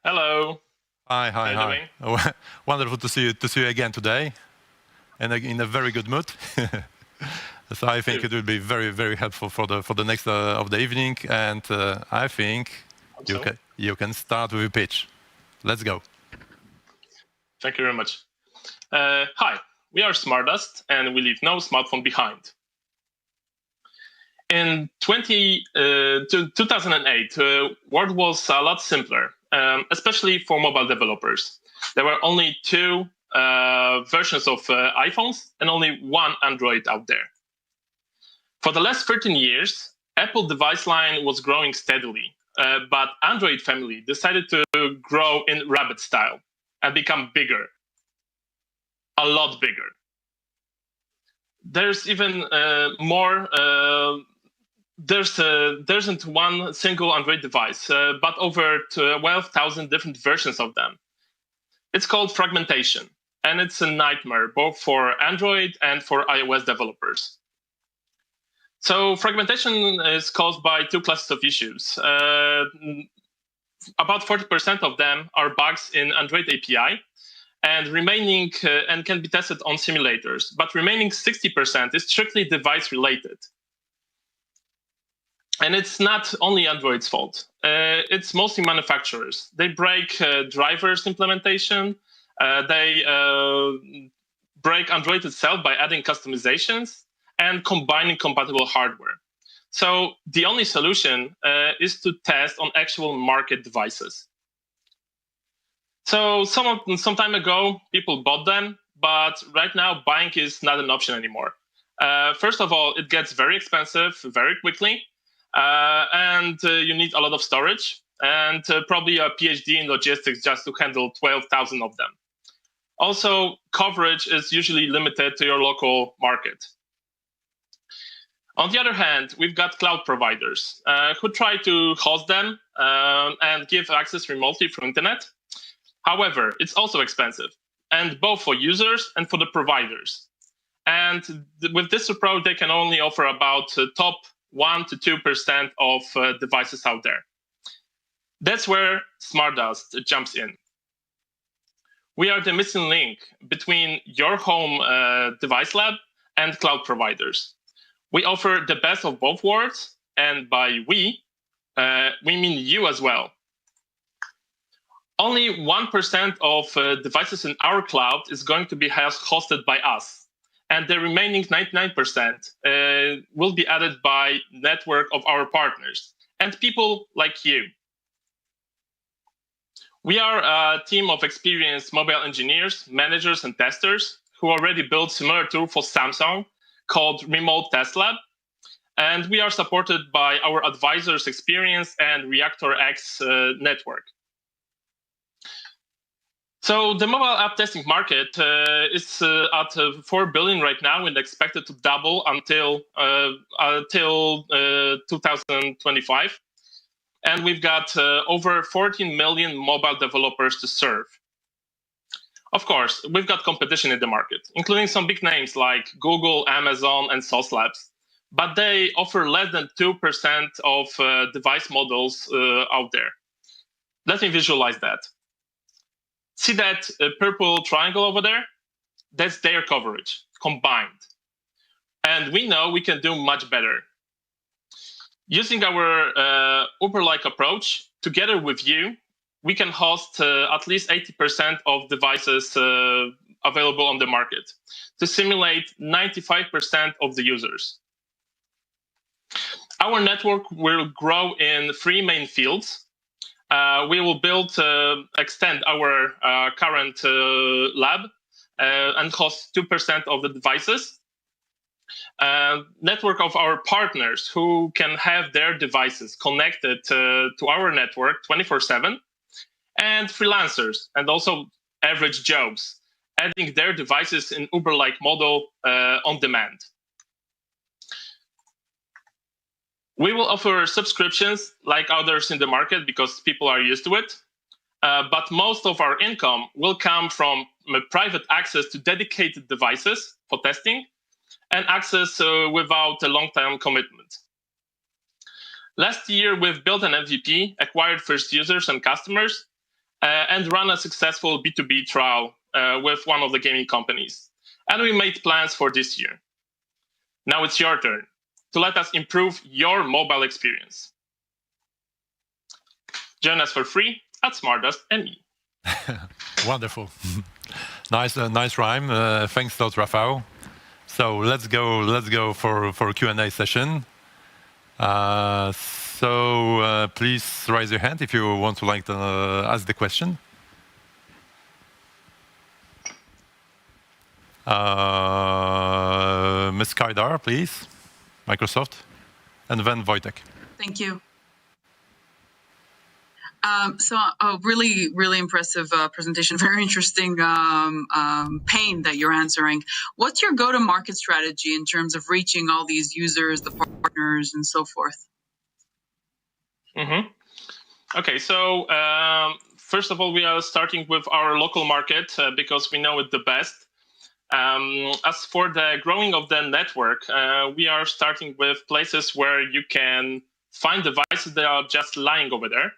Hello. Hi. How are you doing? Wonderful to see you again today, and in a very good mood. So I think it will be very, very helpful for the next of the evening, and I think you can start with your pitch. Let's go. Thank you very much. Hi, we are SmartDust, and we leave no smartphone behind. In 2008, world was a lot simpler, especially for mobile developers. There were only 2 versions of iPhones and only 1 Android out there. For the last 13 years, Apple device line was growing steadily, but Android family decided to grow in rabbit style and become bigger, a lot bigger. There's even more. There isn't one single Android device, but over 12,000 different versions of them. It's called fragmentation, and it's a nightmare both for Android and for iOS developers. So fragmentation is caused by 2 classes of issues. About 40% of them are bugs in Android API, and remaining and can be tested on simulators. But remaining 60% is strictly device related. And it's not only Android's fault. It's mostly manufacturers. They break drivers implementation. They break Android itself by adding customizations and combining compatible hardware. So the only solution is to test on actual market devices. So some time ago, people bought them, but right now buying is not an option anymore. First of all, it gets very expensive very quickly. And you need a lot of storage and probably a PhD in logistics just to handle 12,000 of them. Also, coverage is usually limited to your local market. On the other hand, we've got cloud providers who try to host them and give access remotely through internet. However, it's also expensive, and both for users and for the providers. And with this approach, they can only offer about top 1 to 2% of devices out there. That's where SmartDust jumps in. We are the missing link between your home device lab and cloud providers. We offer the best of both worlds, and by we mean you as well. Only 1% of devices in our cloud is going to be hosted by us. And the remaining 99% will be added by network of our partners and people like you. We are a team of experienced mobile engineers, managers, and testers who already built similar tool for Samsung called Remote Test Lab. And we are supported by our advisors' experience and Reactor X network. So the mobile app testing market is at 4 billion right now and expected to double until 2025. And we've got over 14 million mobile developers to serve. Of course, we've got competition in the market, including some big names like Google, Amazon, and Sauce Labs. But they offer less than 2% of device models out there. Let me visualize that. See that purple triangle over there? That's their coverage combined. And we know we can do much better. Using our Uber-like approach, together with you, we can host at least 80% of devices available on the market to simulate 95% of the users. Our network will grow in 3 main fields. We will extend our current lab and host 2% of the devices. Network of our partners who can have their devices connected to our network 24/7, and freelancers and also average Joes adding their devices in Uber-like model on demand. We will offer subscriptions like others in the market because people are used to it. But most of our income will come from private access to dedicated devices for testing and access without a long-term commitment. Last year, we've built an MVP, acquired first users and customers, and run a successful B2B trial with one of the gaming companies. And we made plans for this year. Now it's your turn to let us improve your mobile experience. Join us for free at Smartdust.me. Wonderful. Nice rhyme. Thanks a lot, Rafał. So let's go for a Q&A session. Please raise your hand if you want to ask the question. Ms. Kaidar, please. Microsoft, and then Wojtek. Thank you. So a really impressive presentation, very interesting pain that you're answering. What's your go-to-market strategy in terms of reaching all these users, the partners, and so forth? Mm-hmm. Okay, so first of all, we are starting with our local market because we know it the best. As for the growing of the network, we are starting with places where you can find devices that are just lying over there.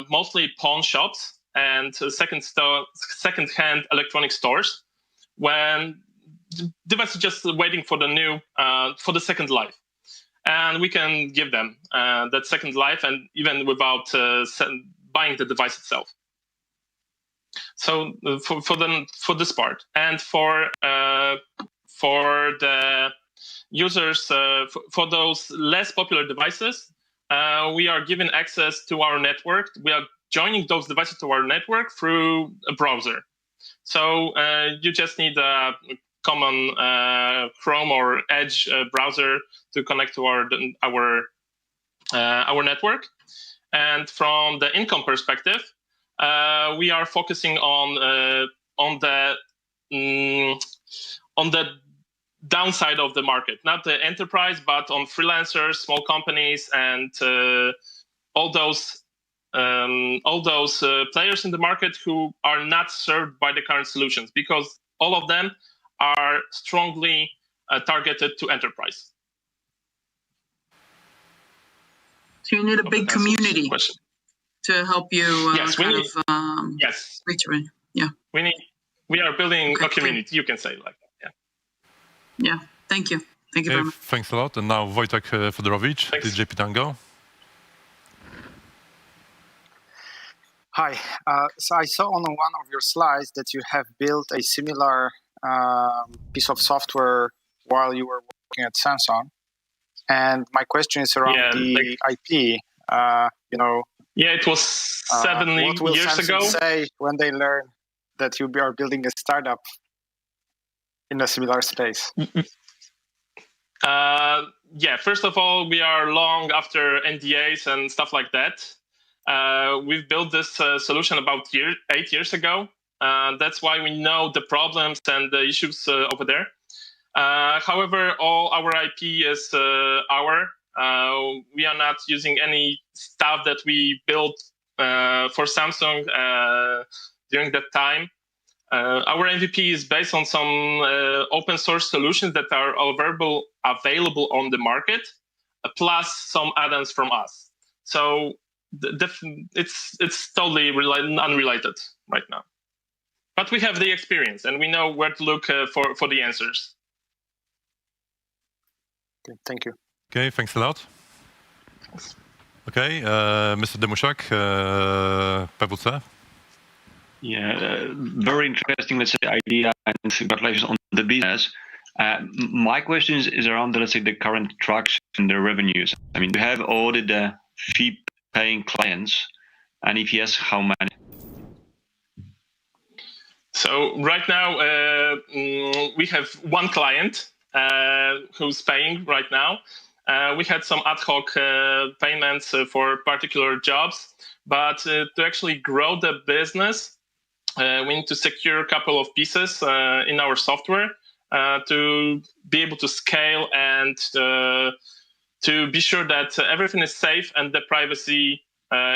Mostly pawn shops and second-hand electronic stores, when devices are just waiting for the second life, and we can give them that second life, and even without buying the device itself. So for this part, and for the users, for those less popular devices, we are given access to our network. We are joining those devices to our network through a browser. So you just need a common Chrome or Edge browser to connect to our network. And from the income perspective, we are focusing on the downside of the market, not the enterprise, but on freelancers, small companies, and all those players in the market who are not served by the current solutions, because all of them are strongly targeted to enterprise. So you need a big community to help you yes. reach it. Yeah. We are building a community, you can say like that. Yeah, thank you. Thank you very much. Thanks a lot. And now Wojtek Fedorowicz, TDJ Pitango. Hi. So I saw on one of your slides that you have built a similar piece of software while you were working at Samsung. And my question is around the IP. Yeah, it was 7 years ago. What will Samsung say when they learn that you are building a startup in a similar space? First of all, we are long after NDAs and stuff like that. We've built this solution about 8 years ago. That's why we know the problems and the issues over there. However, all our IP is we are not using any stuff that we built for Samsung during that time. Our MVP is based on some open source solutions that are available on the market, plus some add-ons from us. So it's totally unrelated right now. but we have the experience and we know where to look for the answers. Okay, thank you. Okay, thanks a lot. Thanks. Okay, Mr. Demuszak, PWC. Yeah, very interesting, let's say, idea, and congratulations on the business. My question is around, let's say, the current traction and the revenues. I mean, do you have all the fee-paying clients? And if yes, how many? So right now, we have one client who's paying right now. We had some ad hoc payments for particular jobs, but to actually grow the business, we need to secure a couple of pieces in our software to be able to scale and to be sure that everything is safe and the privacy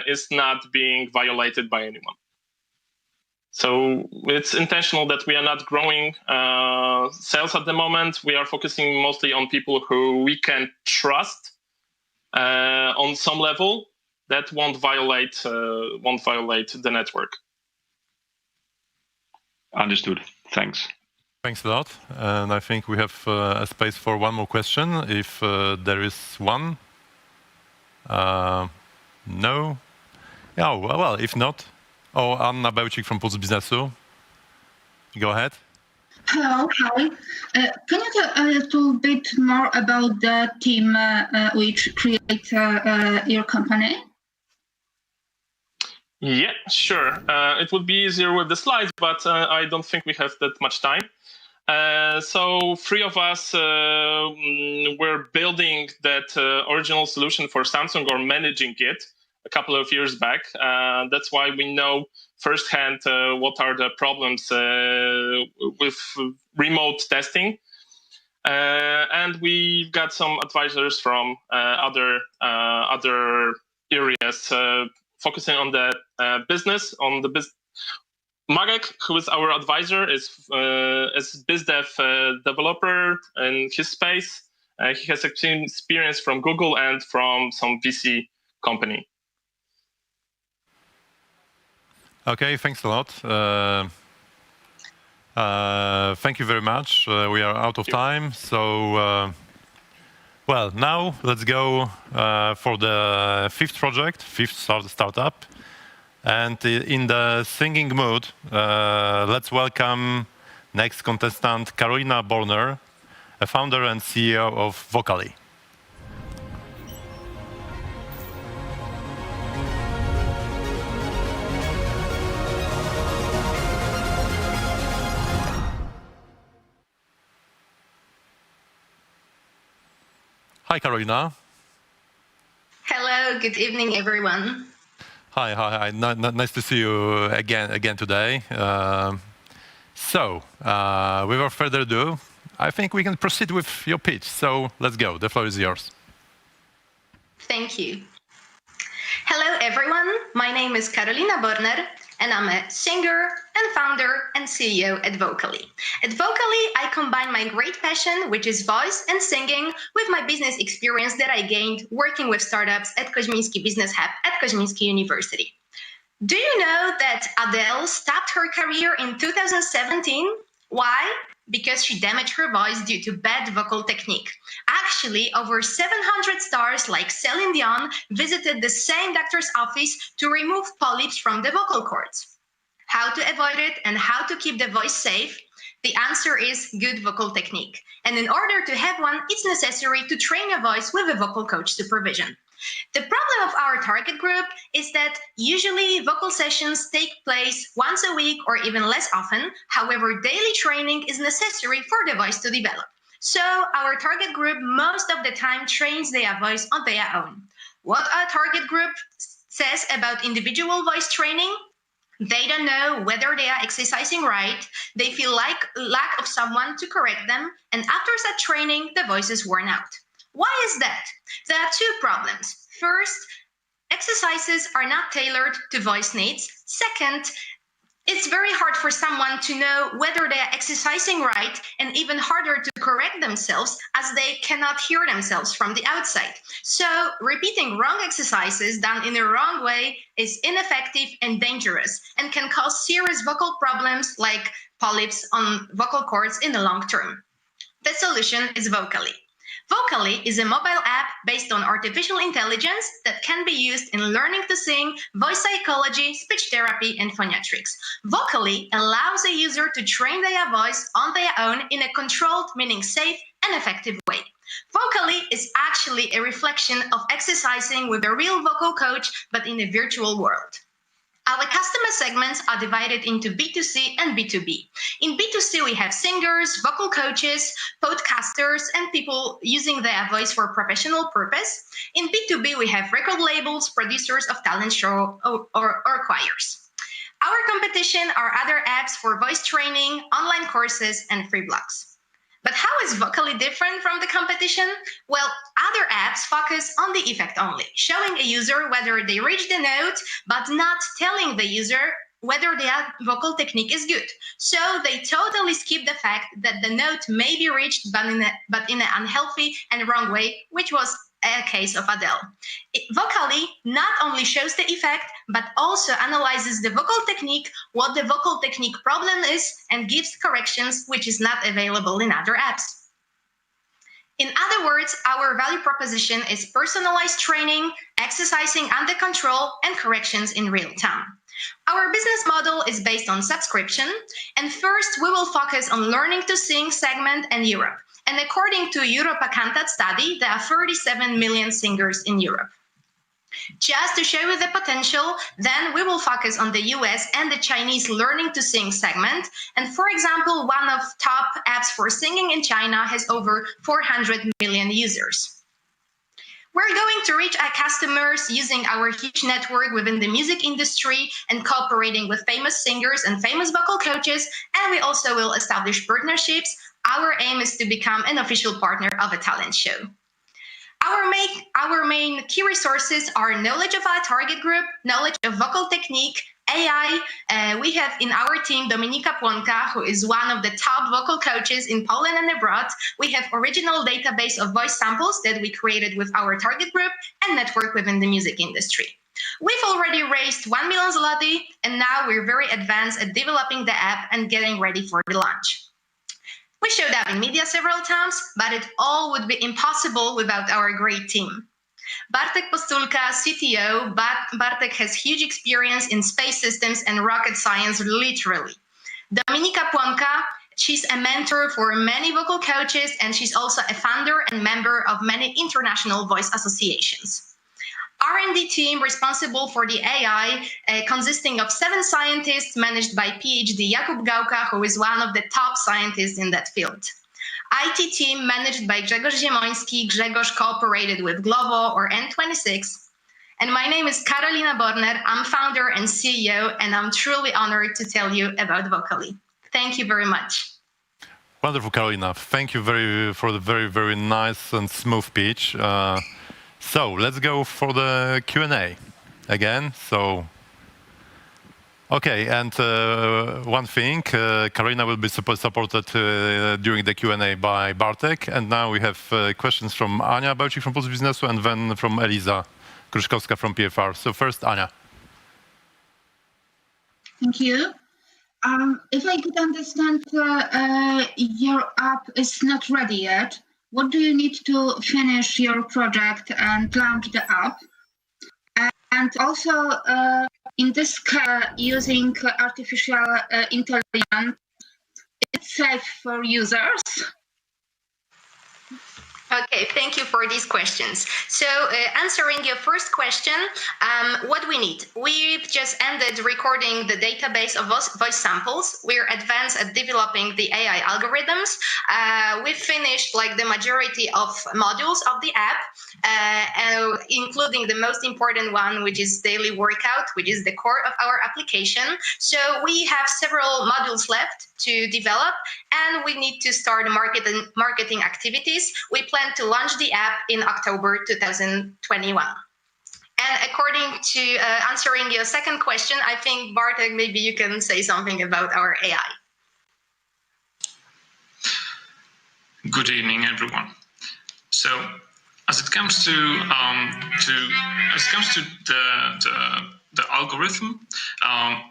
is not being violated by anyone. So it's intentional that we are not growing sales at the moment. We are focusing mostly on people who we can trust on some level that won't violate the network. Understood. Thanks. Thanks a lot. And I think we have a space for one more question, if there is one. No? Yeah, well, if not. Oh, Anna Bełcik from Puls Biznesu. Go ahead. Hello, hi. Can you tell a little bit more about the team which creates your company? Yeah, sure. It would be easier with the slides, but I don't think we have that much time. So 3 of us were building that original solution for Samsung or managing it a couple of years back. That's why we know firsthand what are the problems with remote testing. And we've got some advisors from other areas focusing on the business, on the business. Marek, who is our advisor, is BizDev developer in his space. He has experience from Google and from some VC company. Okay, thanks a lot. Thank you very much. We are out of time. So, well, now let's go for the 5th project, 5th startup. And in the singing mood, let's welcome next contestant, Karolina Borner, a founder and CEO of Vocally. Hi, Karolina. Hello, good evening, everyone. Hi. Nice to see you again today. So, without further ado, I think we can proceed with your pitch. So let's go. The floor is yours. Thank you. Hello, everyone. My name is Karolina Borner, and I'm a singer and founder and CEO at Vocally. At Vocally, I combine my great passion, which is voice and singing, with my business experience that I gained working with startups at Koźmiński Business Hub at Koźmiński University. Do you know that Adele stopped her career in 2017? Why? Because she damaged her voice due to bad vocal technique. Actually, over 700 stars like Celine Dion visited the same doctor's office to remove polyps from the vocal cords. How to avoid it and how to keep the voice safe? The answer is good vocal technique. And in order to have one, it's necessary to train your voice with a vocal coach supervision. The problem of our target group is that usually vocal sessions take place once a week or even less often. However, daily training is necessary for the voice to develop. So our target group most of the time trains their voice on their own. What our target group says about individual voice training? They don't know whether they are exercising right. They feel like lack of someone to correct them. And after such training, the voice is worn out. Why is that? There are 2 problems. First, exercises are not tailored to voice needs. Second, It's very hard for someone to know whether they are exercising right, and even harder to correct themselves as they cannot hear themselves from the outside. So repeating wrong exercises done in the wrong way is ineffective and dangerous and can cause serious vocal problems like polyps on vocal cords in the long term. The solution is Vocally. Vocally is a mobile app based on artificial intelligence that can be used in learning to sing, voice psychology, speech therapy, and phoniatrics. Vocally allows a user to train their voice on their own in a controlled, meaning safe and effective way. Vocally is actually a reflection of exercising with a real vocal coach, but in a virtual world. Our customer segments are divided into B2C and B2B. In B2C, we have singers, vocal coaches, podcasters, and people using their voice for professional purpose. In B2B, we have record labels, producers of talent show or choirs. Our competition are other apps for voice training, online courses, and free blogs. But how is Vocally different from the competition? Well, other apps focus on the effect only, showing a user whether they reach the note, but not telling the user whether their vocal technique is good. So they totally skip the fact that the note may be reached, but in an unhealthy and wrong way, which was a case of Adele. Vocally not only shows the effect, but also analyzes the vocal technique, what the vocal technique problem is, and gives corrections, which is not available in other apps. In other words, our value proposition is personalized training, exercising under control, and corrections in real time. Our business model is based on subscription, and first we will focus on learning to sing segment and Europe. And according to Europa Cantat study, there are 37 million singers in Europe. Just to show you the potential, then we will focus on the US and the Chinese learning to sing segment. And for example, one of top apps for singing in China has over 400 million users. We're going to reach our customers using our huge network within the music industry and cooperating with famous singers and famous vocal coaches. And we also will establish partnerships. Our aim is to become an official partner of a talent show. Our main key resources are knowledge of our target group, knowledge of vocal technique, AI. We have in our team Dominika Płonka, who is one of the top vocal coaches in Poland and abroad. We have original database of voice samples that we created with our target group and network within the music industry. We've already raised 1 million zloty, and now we're very advanced at developing the app and getting ready for the launch. We showed up in media several times, but it all would be impossible without our great team. Bartek Postulka, CTO. Bartek has huge experience in space systems and rocket science, literally. Dominika Płonka, she's a mentor for many vocal coaches, and she's also a founder and member of many international voice associations. R&D team responsible for the AI, consisting of 7 scientists managed by PhD Jakub Gałka, who is one of the top scientists in that field. IT team managed by Grzegorz Ziemoński. Grzegorz cooperated with Glovo or N26. And my name is Karolina Borner. I'm founder and CEO, and I'm truly honored to tell you about Vocally. Thank you very much. Wonderful, Karolina. Thank you for the very, very nice and smooth pitch. So let's go for the Q&A again. So, okay, and one thing, Karolina will be supported during the Q&A by Bartek. And now we have questions from Ania Bełcik from Puls Biznesu and then from Eliza Kruszkowska from PFR. So first, Ania. Thank you. If I could understand, your app is not ready yet. What do you need to finish your project and launch the app? And also, in this case, using artificial intelligence, it's safe for users? Okay, thank you for these questions. So answering your first question, what we need. We've just ended recording the database of voice samples. We're advanced at developing the AI algorithms. We've finished like the majority of modules of the app, including the most important one, which is daily workout, which is the core of our application. So we have several modules left to develop, and we need to start marketing activities. We plan to launch the app in October 2021. And according to answering your second question, I think, Bartek, maybe you can say something about our AI. Good evening, everyone. So, as it comes to the algorithm,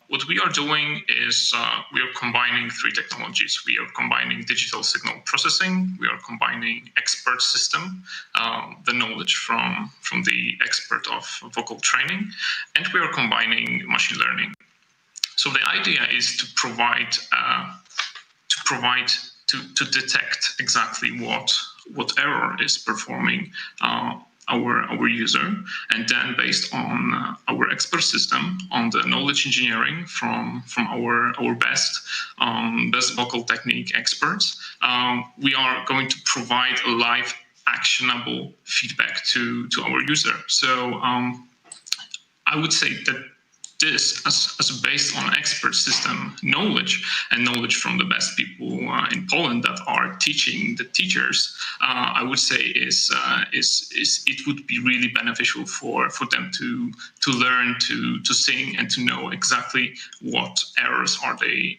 what we are doing is we are combining three technologies. We are combining digital signal processing, we are combining expert system, the knowledge from the expert of vocal training, and we are combining machine learning. So the idea is to to detect exactly what error is performing our user, and then based on our expert system, on the knowledge engineering from our best vocal technique experts, we are going to provide a live actionable feedback to our user. So I would say that this, as based on expert system knowledge and knowledge from the best people in Poland that are teaching the teachers, I would say is it would be really beneficial for them to learn to sing and to know exactly what errors are they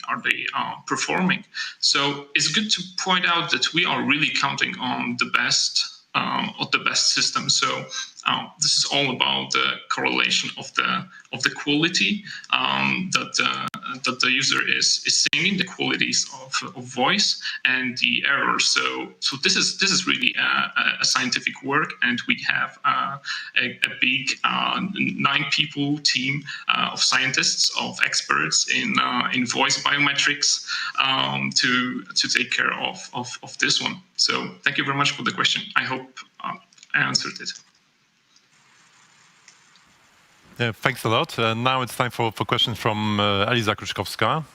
performing. So it's good to point out that we are really counting on the best system. So this is all about the correlation of the quality that the user is singing, the qualities of voice, and the errors. So this is really a scientific work, and we have a big 9-people team of scientists, of experts in voice biometrics to take care of this one. So thank you very much for the question. I hope I answered it. Yeah, thanks a lot. Now it's time for questions from Eliza Kruczkowska.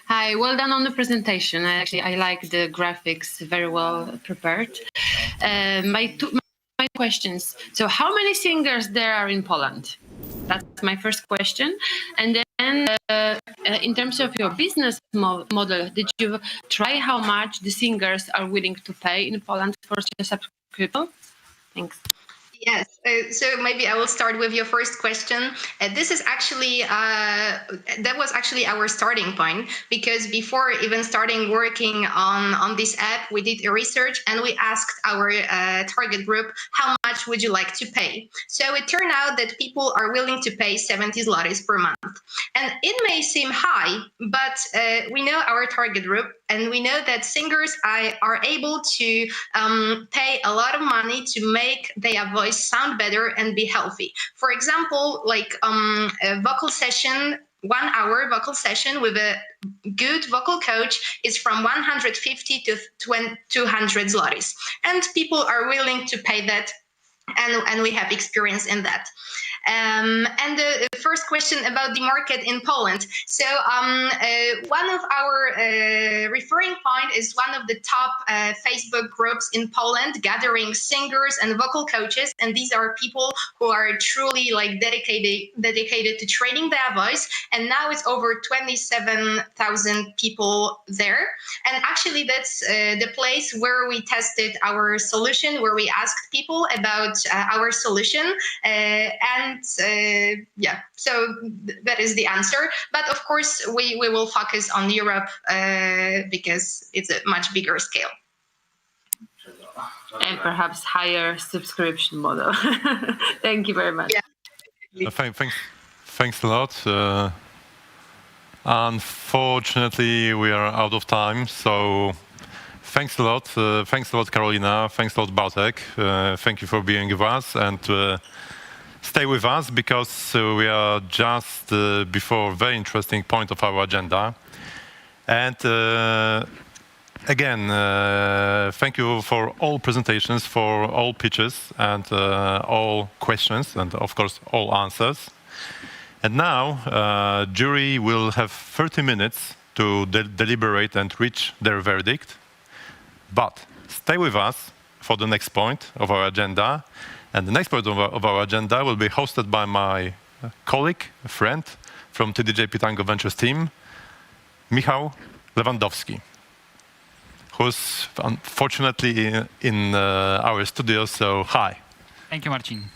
Hi, well done on the presentation. Actually, I like the graphics, very well prepared. My questions. So how many singers there are in Poland? That's my first question. And then in terms of your business model, did you try how much the singers are willing to pay in Poland for a subscription? Thanks. Yes, so maybe I will start with your first question. This is actually, that was actually our starting point, because before even starting working on this app, we did a research and we asked our target group, how much would you like to pay? So it turned out that people are willing to pay 70 zlotys per month. And it may seem high, but we know our target group, and we know that singers are able to pay a lot of money to make their voice sound better and be healthy. For example, like a vocal session, 1 hour vocal session with a good vocal coach is from 150 to 200 zlotys. And people are willing to pay that, and we have experience in that. And the first question about the market in Poland. So one of our referring point is one of the top Facebook groups in Poland, gathering singers and vocal coaches. And these are people who are truly like dedicated to training their voice. And now it's over 27,000 people there. And actually that's the place where we tested our solution, where we asked people about our solution. Yeah, so that is the answer. But of course, we will focus on Europe because it's a much bigger scale. And perhaps higher subscription model. Thank you very much. Yeah. Thanks a lot. Unfortunately, we are out of time. So thanks a lot. Thanks a lot, Karolina. Thanks a lot, Bartek. Thank you for being with us. And stay with us, because we are just before a very interesting point of our agenda. And again, thank you for all presentations, for all pitches, and all questions, and of course, all answers. And now, jury will have 30 minutes to deliberate and reach their verdict. But stay with us for the next point of our agenda. And the next point of our agenda will be hosted by my colleague, friend from TDJ Pitango Ventures team, Michał Lewandowski, who's unfortunately in our studio, so hi. Thank you, Marcin.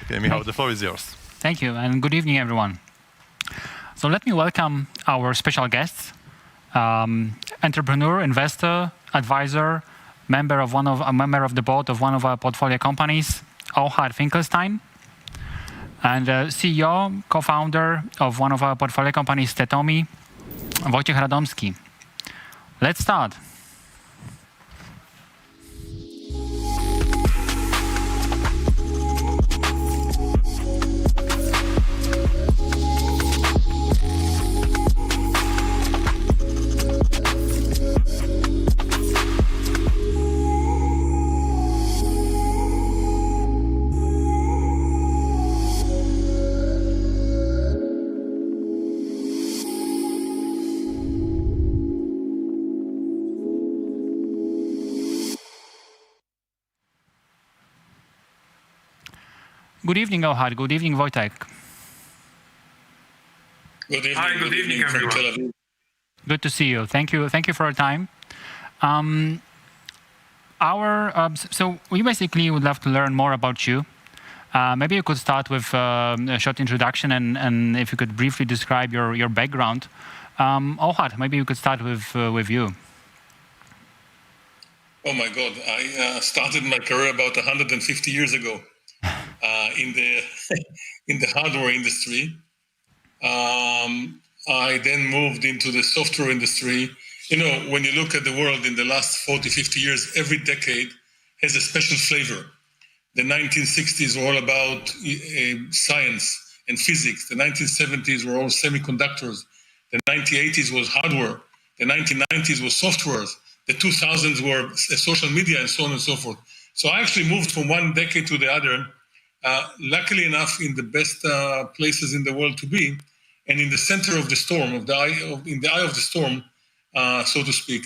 Okay, Michał, the floor is yours. Thank you, and good evening, everyone. So let me welcome our special guests, entrepreneur, investor, advisor, member of the board of one of our portfolio companies, Ohad Finkelstein, and CEO, co-founder of one of our portfolio companies, StethoMe, Wojciech Radomski. Let's start. Good evening, Ohad. Good evening, Wojtek. Good evening. Hi, good evening, everyone. Good to see you. Thank you for your time. So we basically would love to learn more about you. Maybe you could start with a short introduction and if you could briefly describe your background. Ohad, maybe you could start with you. Oh my God, I started my career about 150 years ago in the hardware industry. I then moved into the software industry. You know, when you look at the world in the last 40, 50 years, every decade has a special flavor. The 1960s were all about science and physics. The 1970s were all semiconductors. The 1980s was hardware. The 1990s was software. The 2000s were social media and so on and so forth. So I actually moved from one decade to the other, luckily enough, in the best places in the world to be, and in the center of the storm, in the eye of the storm, so to speak.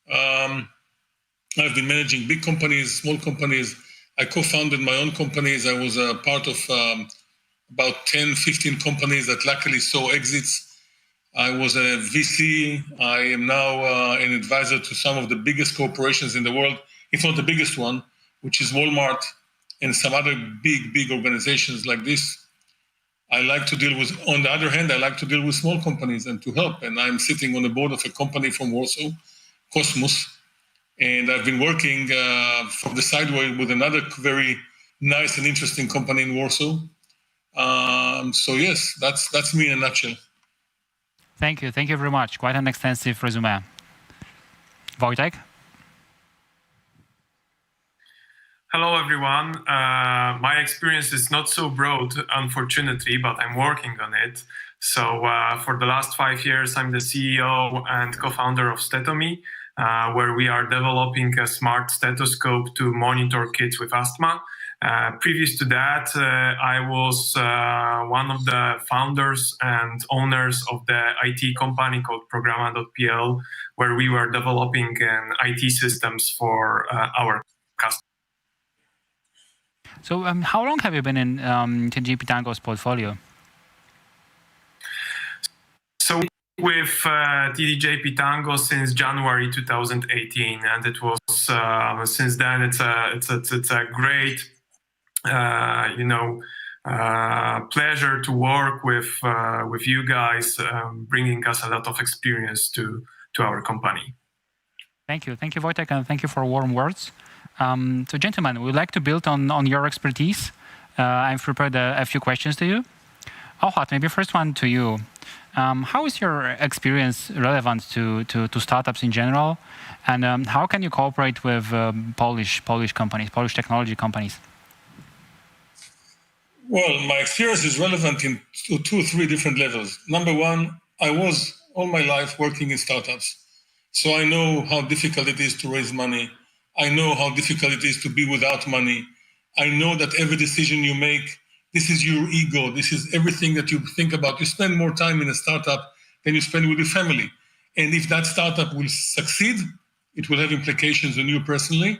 I've been managing big companies, small companies. I co-founded my own companies. I was a part of about 10, 15 companies that luckily saw exits. I was a VC. I am now an advisor to some of the biggest corporations in the world, if not the biggest one, which is Walmart and some other big organizations like this. I like to deal with, on the other hand, I like to deal with small companies and to help. And I'm sitting on the board of a company from Warsaw, Cosmos. And I've been working from the sideway with another very nice and interesting company in Warsaw. So yes, that's me in a nutshell. Thank you very much. Quite an extensive resume. Wojtek? Hello, everyone. My experience is not so broad, unfortunately, but I'm working on it. So for the last 5 years, I'm the CEO and co-founder of StethoMe, where we are developing a smart stethoscope to monitor kids with asthma. Previous to that, I was one of the founders and owners of the IT company called Programa.pl, where we were developing IT systems for our customers. So how long have you been in TDJ Pitango's portfolio? So with TDJ Pitango since January 2018, and it was since then it's a great pleasure to work with you guys, bringing us a lot of experience to our company. Thank you, Wojtek, and thank you for warm words. So, gentlemen, we'd like to build on your expertise. I've prepared a few questions to you. Ohad, maybe first one to you. How is your experience relevant to startups in general, and how can you cooperate with Polish companies, Polish technology companies? Well, my experience is relevant in two or three different levels. Number one, I was all my life working in startups, so I know how difficult it is to raise money. I know how difficult it is to be without money. I know that every decision you make, this is your ego. This is everything that you think about. You spend more time in a startup than you spend with your family. And if that startup will succeed, it will have implications on you personally,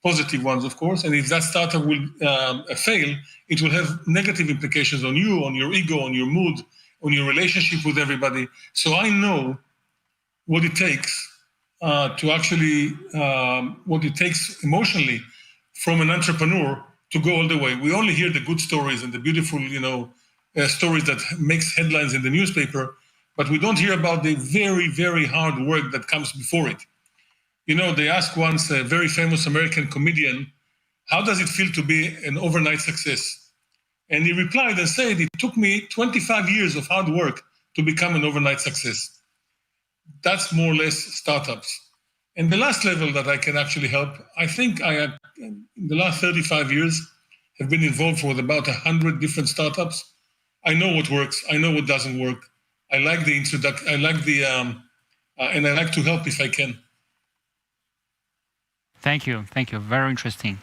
positive ones, of course. And if that startup will fail, it will have negative implications on you, on your ego, on your mood, on your relationship with everybody. So I know what it takes what it takes emotionally from an entrepreneur to go all the way. We only hear the good stories and the beautiful, stories that makes headlines in the newspaper, but we don't hear about the very, very hard work that comes before it. They asked once a very famous American comedian, how does it feel to be an overnight success? And he replied and said, it took me 25 years of hard work to become an overnight success. That's more or less startups. And the last level that I can actually help, I think I have, in the last 35 years, have been involved with about 100 different startups. I know what works. I know what doesn't work. I like the introduction. I like and I like to help if I can. Thank you. Very interesting.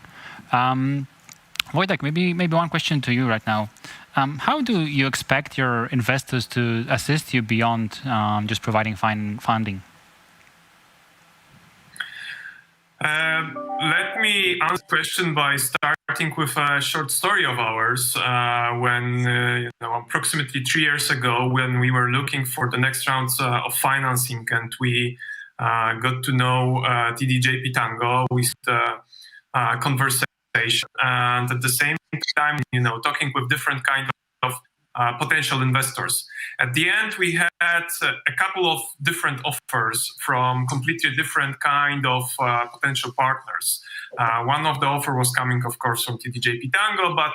Wojtek, maybe one question to you right now. How do you expect your investors to assist you beyond just providing funding? Let me answer the question by starting with a short story of ours. When approximately 3 years ago, when we were looking for the next rounds of financing, and we got to know TDJ Pitango with the conversation, and at the same time, talking with different kind of potential investors. At the end, we had a couple of different offers from completely different kind of potential partners. One of the offer was coming, of course, from TDJ Pitango, but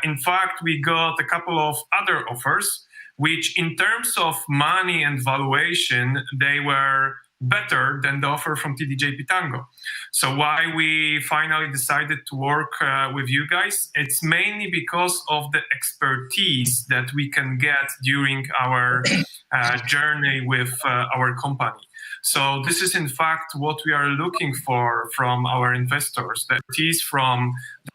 in fact, we got a couple of other offers, which in terms of money and valuation, they were better than the offer from TDJ Pitango. So why we finally decided to work with you guys? It's mainly because of the expertise that we can get during our journey with our company. So this is in fact what we are looking for from our investors, the expertise from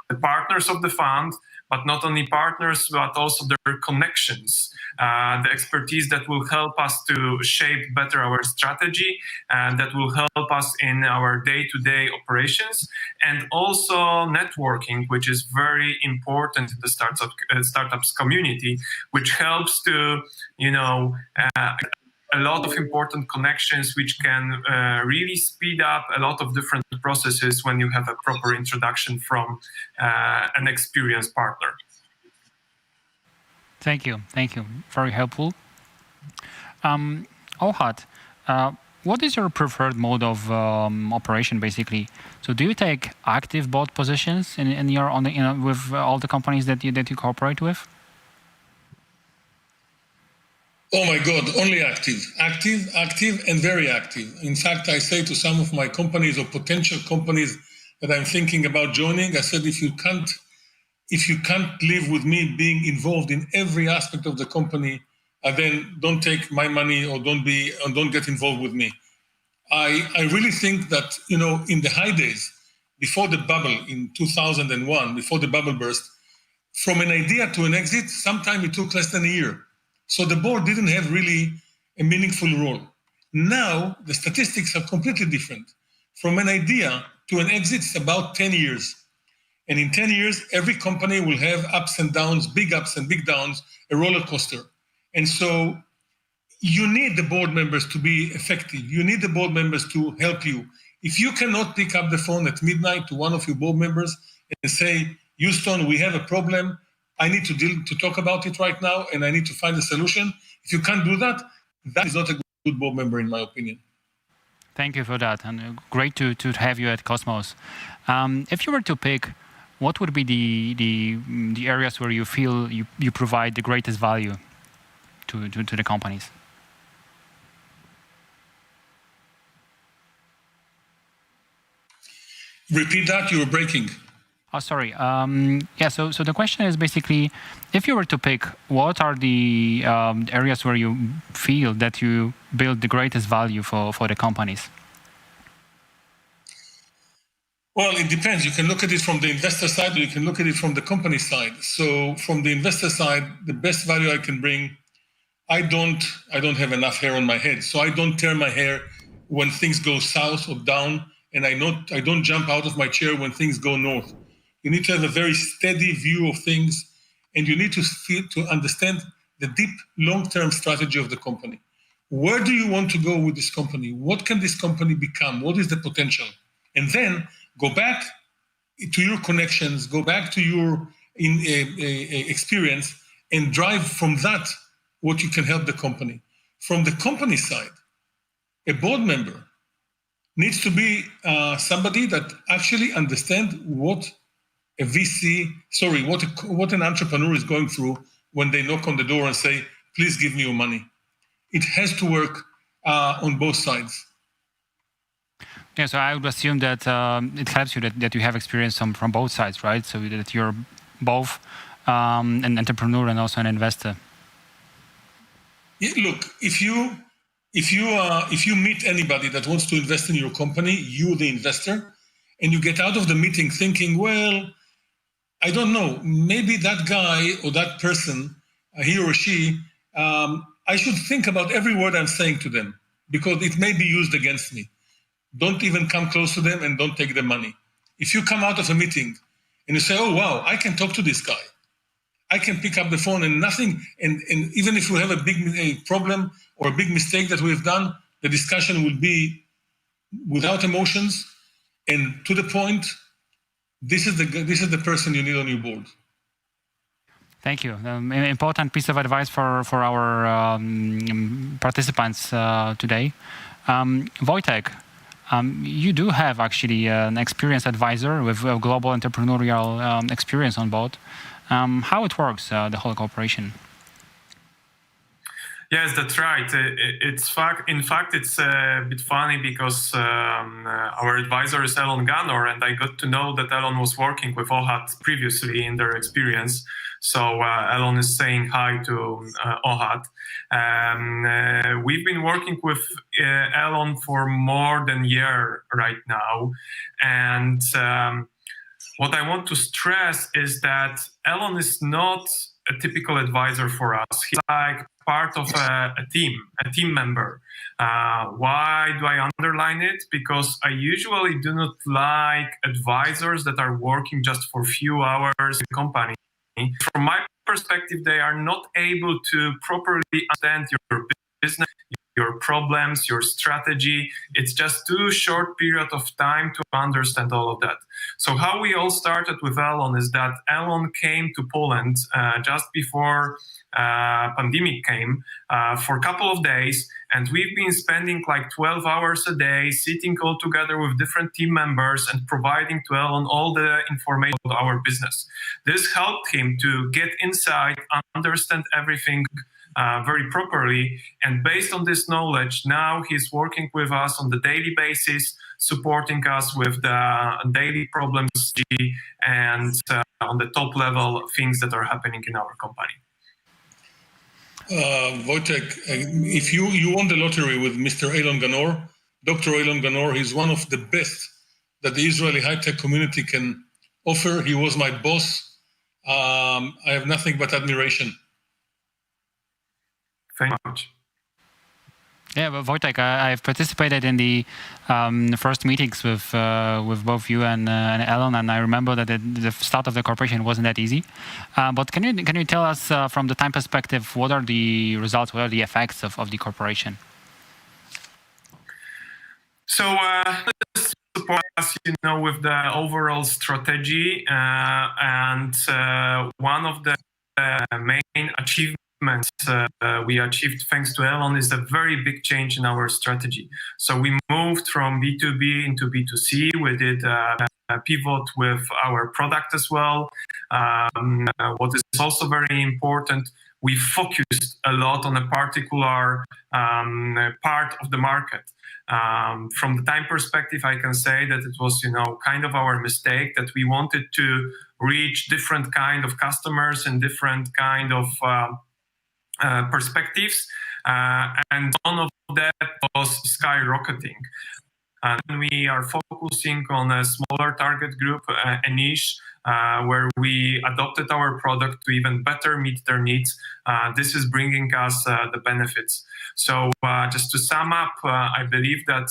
the partners of the fund, but not only partners, but also their connections, the expertise that will help us to shape better our strategy, and that will help us in our day-to-day operations, and also networking, which is very important in the startups community, which helps to, a lot of important connections, which can really speed up a lot of different processes when you have a proper introduction from an experienced partner. Thank you. Very helpful. Ohad, what is your preferred mode of operation, basically? So, do you take active bot positions in your with all the companies that you cooperate with? Oh my God, only active, and very active. In fact, I say to some of my companies or potential companies that I'm thinking about joining, I said, if you can't live with me being involved in every aspect of the company, then don't take my money or don't get involved with me. I really think that, in the high days, before the bubble in 2001, before the bubble burst, from an idea to an exit, sometimes it took less than a year. So the board didn't have really a meaningful role. Now, the statistics are completely different. From an idea to an exit, it's about 10 years. And in 10 years, every company will have ups and downs, big ups and big downs, a roller coaster. And so you need the board members to be effective. You need the board members to help you. If you cannot pick up the phone at midnight to one of your board members and say, Houston, we have a problem, I need to talk about it right now, and I need to find a solution. If you can't do that, that is not a good board member, in my opinion. Thank you for that, and great to have you at Cosmos. If you were to pick, what would be the areas where you feel you provide the greatest value to the companies? Repeat that, you were breaking. Oh, sorry. So the question is basically, if you were to pick, what are the areas where you feel that you build the greatest value for the companies? Well, it depends. You can look at it from the investor side, or you can look at it from the company side. So from the investor side, the best value I can bring, I don't have enough hair on my head, so I don't tear my hair when things go south or down, and I don't jump out of my chair when things go north. You need to have a very steady view of things, and you need to understand the deep, long-term strategy of the company. Where do you want to go with this company? What can this company become? What is the potential? And then go back to your connections, go back to your experience, and drive from that what you can help the company. From the company side, a board member needs to be somebody that actually understands what a VC, what an entrepreneur is going through when they knock on the door and say, please give me your money. It has to work on both sides. Yeah, so I would assume that it helps you that you have experience from both sides, right? So that you're both an entrepreneur and also an investor. Yeah, look, if you meet anybody that wants to invest in your company, you the investor, and you get out of the meeting thinking, well, I don't know, maybe that guy or that person, he or she, I should think about every word I'm saying to them because it may be used against me. Don't even come close to them and don't take their money. If you come out of a meeting and you say, oh, wow, I can talk to this guy. I can pick up the phone and nothing, and even if we have a big problem or a big mistake that we've done, the discussion will be without emotions and to the point. This is the person you need on your board. Thank you. Important piece of advice for our participants today. Wojciech, you do have actually an experienced advisor with a global entrepreneurial experience on board. How it works, the whole cooperation? Yes, that's right. In fact, it's a bit funny because our advisor is Elon Ganor, and I got to know that Elon was working with Ohad previously in their experience. So Elon is saying hi to Ohad. We've been working with Elon for more than a year right now, and what I want to stress is that Elon is not a typical advisor for us. He's like part of a team member. Why do I underline it? Because I usually do not like advisors that are working just for a few hours in a company. From my perspective, they are not able to properly understand your business, your problems, your strategy. It's just too short period of time to understand all of that. So how we all started with Elon is that Elon came to Poland just before pandemic came for a couple of days, and we've been spending like 12 hours a day sitting all together with different team members and providing to Elon all the information about our business. This helped him to get inside, understand everything very properly, and based on this knowledge, now he's working with us on the daily basis, supporting us with the daily problems and on the top level things that are happening in our company. Wojciech, if you won the lottery with Mr. Elon Ganor, Dr. Elon Ganor, he's one of the best that the Israeli high-tech community can offer. He was my boss. I have nothing but admiration. Thank you much. Yeah, but Wojciech, I've participated in the first meetings with both you and Elon, and I remember that the start of the cooperation wasn't that easy. But can you tell us from the time perspective, what are the results, what are the effects of the cooperation? So support us, with the overall strategy, and one of the main achievements we achieved thanks to Elon is a very big change in our strategy. So we moved from B2B into B2C. We did a pivot with our product as well. What is also very important, we focused a lot on a particular part of the market. From the time perspective, I can say that it was, kind of our mistake that we wanted to reach different kind of customers and different kind of perspectives, and none of that was skyrocketing. And we are focusing on a smaller target group, a niche, where we adopted our product to even better meet their needs. This is bringing us the benefits. So just to sum up, I believe that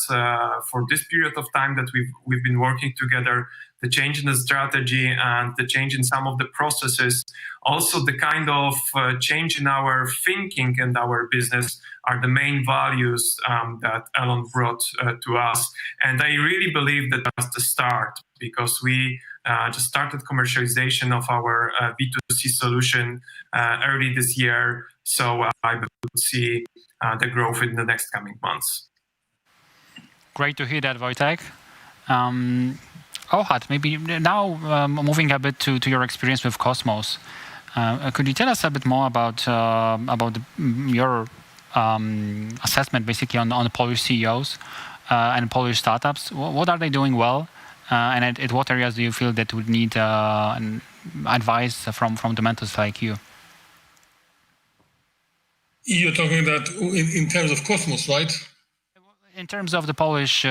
for this period of time that we've been working together, the change in the strategy and the change in some of the processes, also the kind of change in our thinking and our business are the main values that Elon brought to us. And I really believe that that's the start, because we just started commercialization of our B2C solution early this year. So I would see the growth in the next coming months. Great to hear that, Wojciech. Ohad, maybe now moving a bit to your experience with Cosmos. Could you tell us a bit more about your assessment, basically, on the Polish CEOs and Polish startups? What are they doing well, and at what areas do you feel that would need advice from the mentors like you? You're talking that in terms of Cosmos, right? In terms of the Polish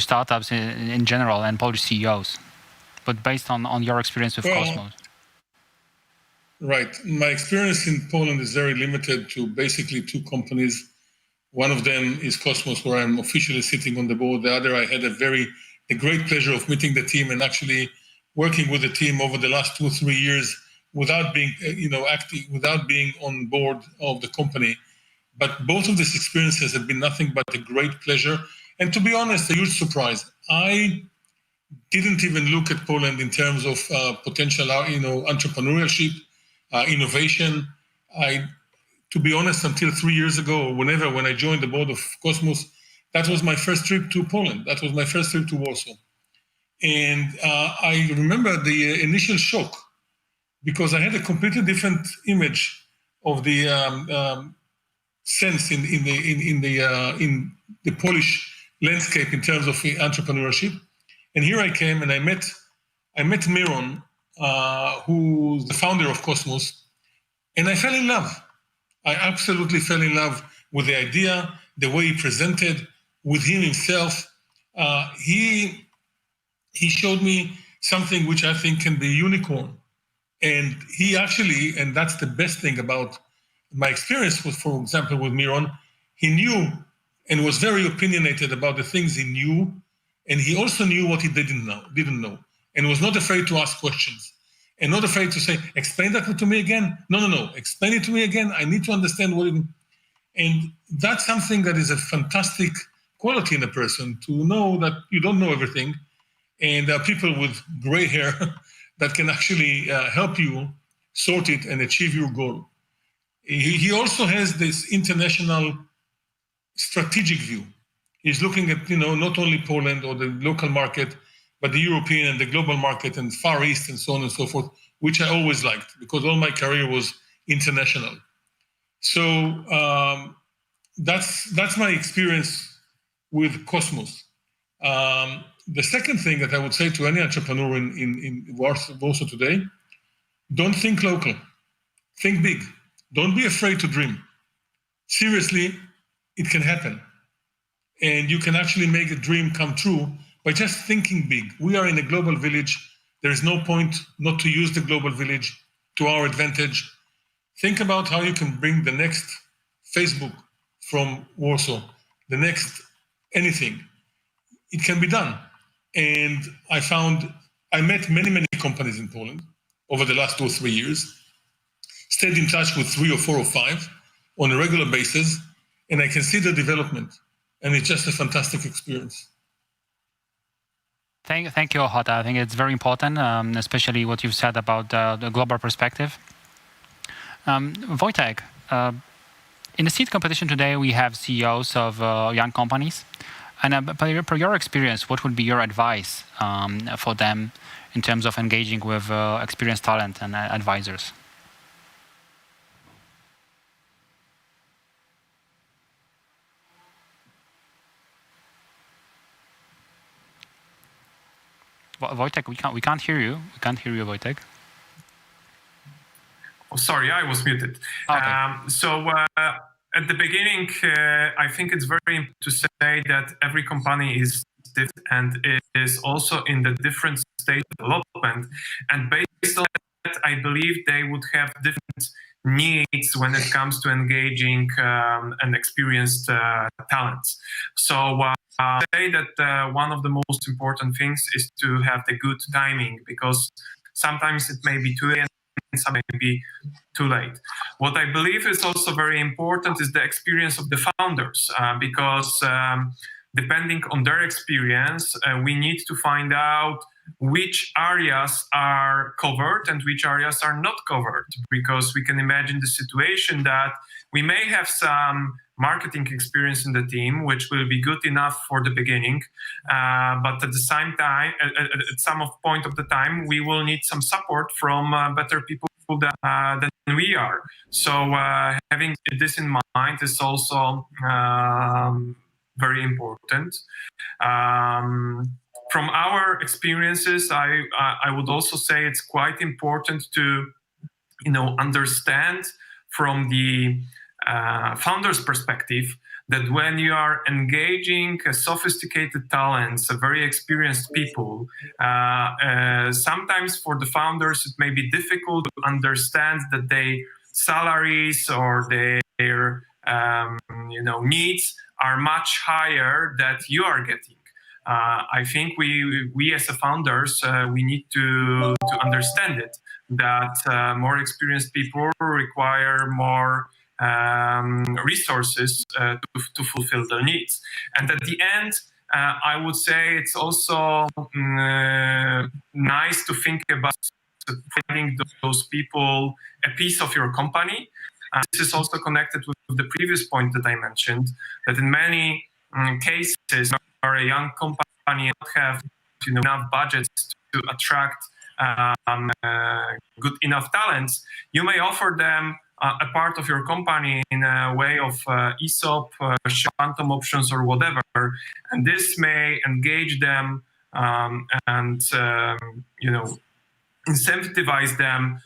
startups in general and Polish CEOs, but based on your experience with Cosmos. Right. My experience in Poland is very limited to basically two companies. One of them is Cosmos, where I'm officially sitting on the board. The other, I had a great pleasure of meeting the team and actually working with the team over the last 2 or 3 years without being, without being on board of the company. But both of these experiences have been nothing but a great pleasure. And to be honest, a huge surprise. I didn't even look at Poland in terms of potential, entrepreneurship, innovation. To be honest, until 3 years ago, when I joined the board of Cosmos, that was my first trip to Poland. That was my first trip to Warsaw. And I remember the initial shock, because I had a completely different image of the sense in the Polish landscape in terms of entrepreneurship. And here I came and I met Miron, who's the founder of Cosmos, and I fell in love. I absolutely fell in love with the idea, the way he presented, with him himself. He showed me something which I think can be a unicorn. And he actually, and that's the best thing about my experience with, for example, with Miron, he knew and was very opinionated about the things he knew, and he also knew what he didn't know, and was not afraid to ask questions, and not afraid to say, explain that to me again. No, explain it to me again. I need to understand what it. And that's something that is a fantastic quality in a person, to know that you don't know everything, and there are people with gray hair that can actually help you sort it and achieve your goal. He also has this international strategic view. He's looking at, not only Poland or the local market, but the European and the global market and Far East and so on and so forth, which I always liked because all my career was international. So that's my experience with Cosmos. The second thing that I would say to any entrepreneur in Warsaw today, don't think local, think big. Don't be afraid to dream. Seriously, it can happen. And you can actually make a dream come true by just thinking big. We are in a global village. There is no point not to use the global village to our advantage. Think about how you can bring the next Facebook from Warsaw, the next anything. It can be done. And I met many companies in Poland over the last 2 or 3 years, stayed in touch with 3 or 4 or 5 on a regular basis, and I can see the development. And it's just a fantastic experience. Thank you, Ohad. I think it's very important, especially what you've said about the global perspective. Wojciech, in the seed competition today, we have CEOs of young companies. And per your experience, what would be your advice for them in terms of engaging with experienced talent and advisors? Wojciech, we can't hear you. We can't hear you, Wojciech. Oh, sorry, I was muted. Okay. At the beginning, I think it's very important to say that every company is different and is also in the different stage of development. And based on that, I believe they would have different needs when it comes to engaging and experienced talents. So I say that one of the most important things is to have the good timing, because sometimes it may be too late and some may be too late. What I believe is also very important is the experience of the founders, because depending on their experience, we need to find out which areas are covered and which areas are not covered, because we can imagine the situation that we may have some marketing experience in the team, which will be good enough for the beginning, but at the same time, at some point of the time, we will need some support from better people than we are. So having this in mind is also very important. From our experiences, I would also say it's quite important to, understand from the founder's perspective that when you are engaging sophisticated talents, very experienced people, sometimes for the founders it may be difficult to understand that their salaries or their needs are much higher that you are getting. I think we as a founders, we need to understand it, that more experienced people require more resources to fulfill their needs. And at the end, I would say it's also nice to think about providing those people a piece of your company. This is also connected with the previous point that I mentioned, that in many cases, or a young company not have enough budgets to attract good enough talents, you may offer them a part of your company in a way of ESOP, phantom options, or whatever, and this may engage them and incentivize them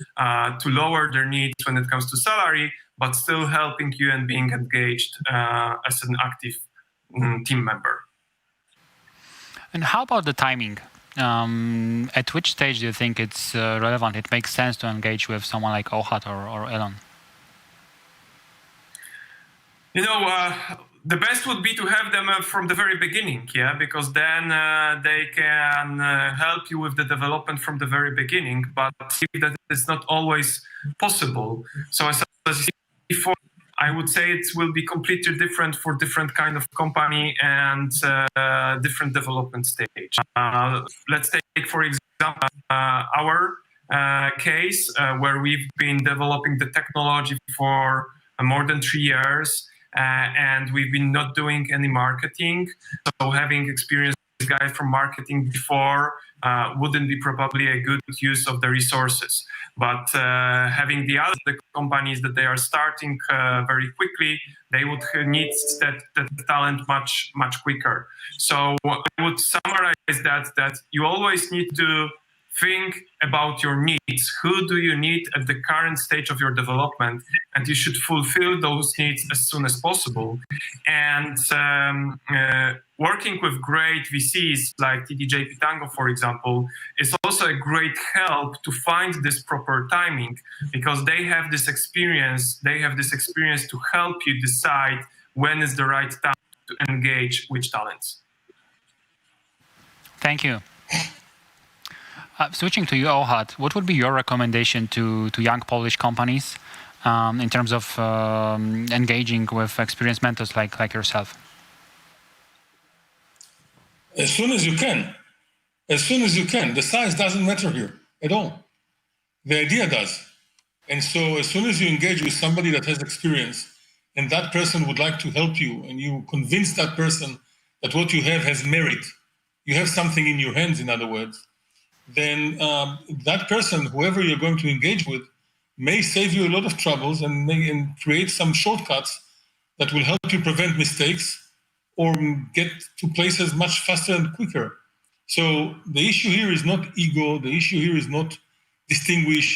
to lower their needs when it comes to salary, but still helping you and being engaged as an active team member. And how about the timing? At which stage do you think it's relevant? It makes sense to engage with someone like Ohad or Elon? The best would be to have them from the very beginning, because then they can help you with the development from the very beginning, but that is not always possible. So as I said before, I would say it will be completely different for different kind of company and different development stage. Let's take, for example, our case where we've been developing the technology for more than 3 years, and we've been not doing any marketing. So having experienced guy from marketing before wouldn't be probably a good use of the resources. But having the other companies that they are starting very quickly, they would need that talent much quicker. So I would summarize that you always need to think about your needs. Who do you need at the current stage of your development? And you should fulfill those needs as soon as possible. And working with great VCs like TDJ Pitango, for example, is also a great help to find this proper timing, because they have this experience. They have this experience to help you decide when is the right time to engage which talents. Thank you. Switching to you, Ohad, what would be your recommendation to young Polish companies in terms of engaging with experienced mentors like yourself? As soon as you can. As soon as you can. The size doesn't matter here at all. The idea does. And so as soon as you engage with somebody that has experience and that person would like to help you, and you convince that person that what you have has merit, you have something in your hands, in other words, then that person, whoever you're going to engage with, may save you a lot of troubles and create some shortcuts that will help you prevent mistakes or get to places much faster and quicker. So the issue here is not ego. The issue here is not distinguish.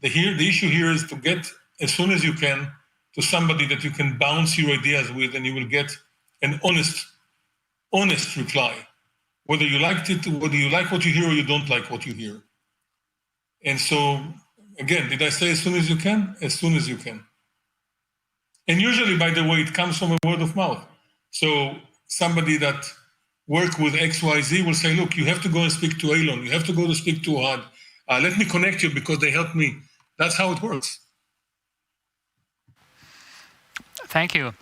The issue here is to get, as soon as you can, to somebody that you can bounce your ideas with, and you will get an honest reply. Whether you liked it, whether you like what you hear or you don't like what you hear. And so, again, did I say as soon as you can? As soon as you can. And usually, by the way, it comes from a word of mouth. So somebody that work with XYZ will say, look, you have to go and speak to Elon. You have to go to speak to Ohad. Let me connect you because they helped me. That's how it works. Thank you.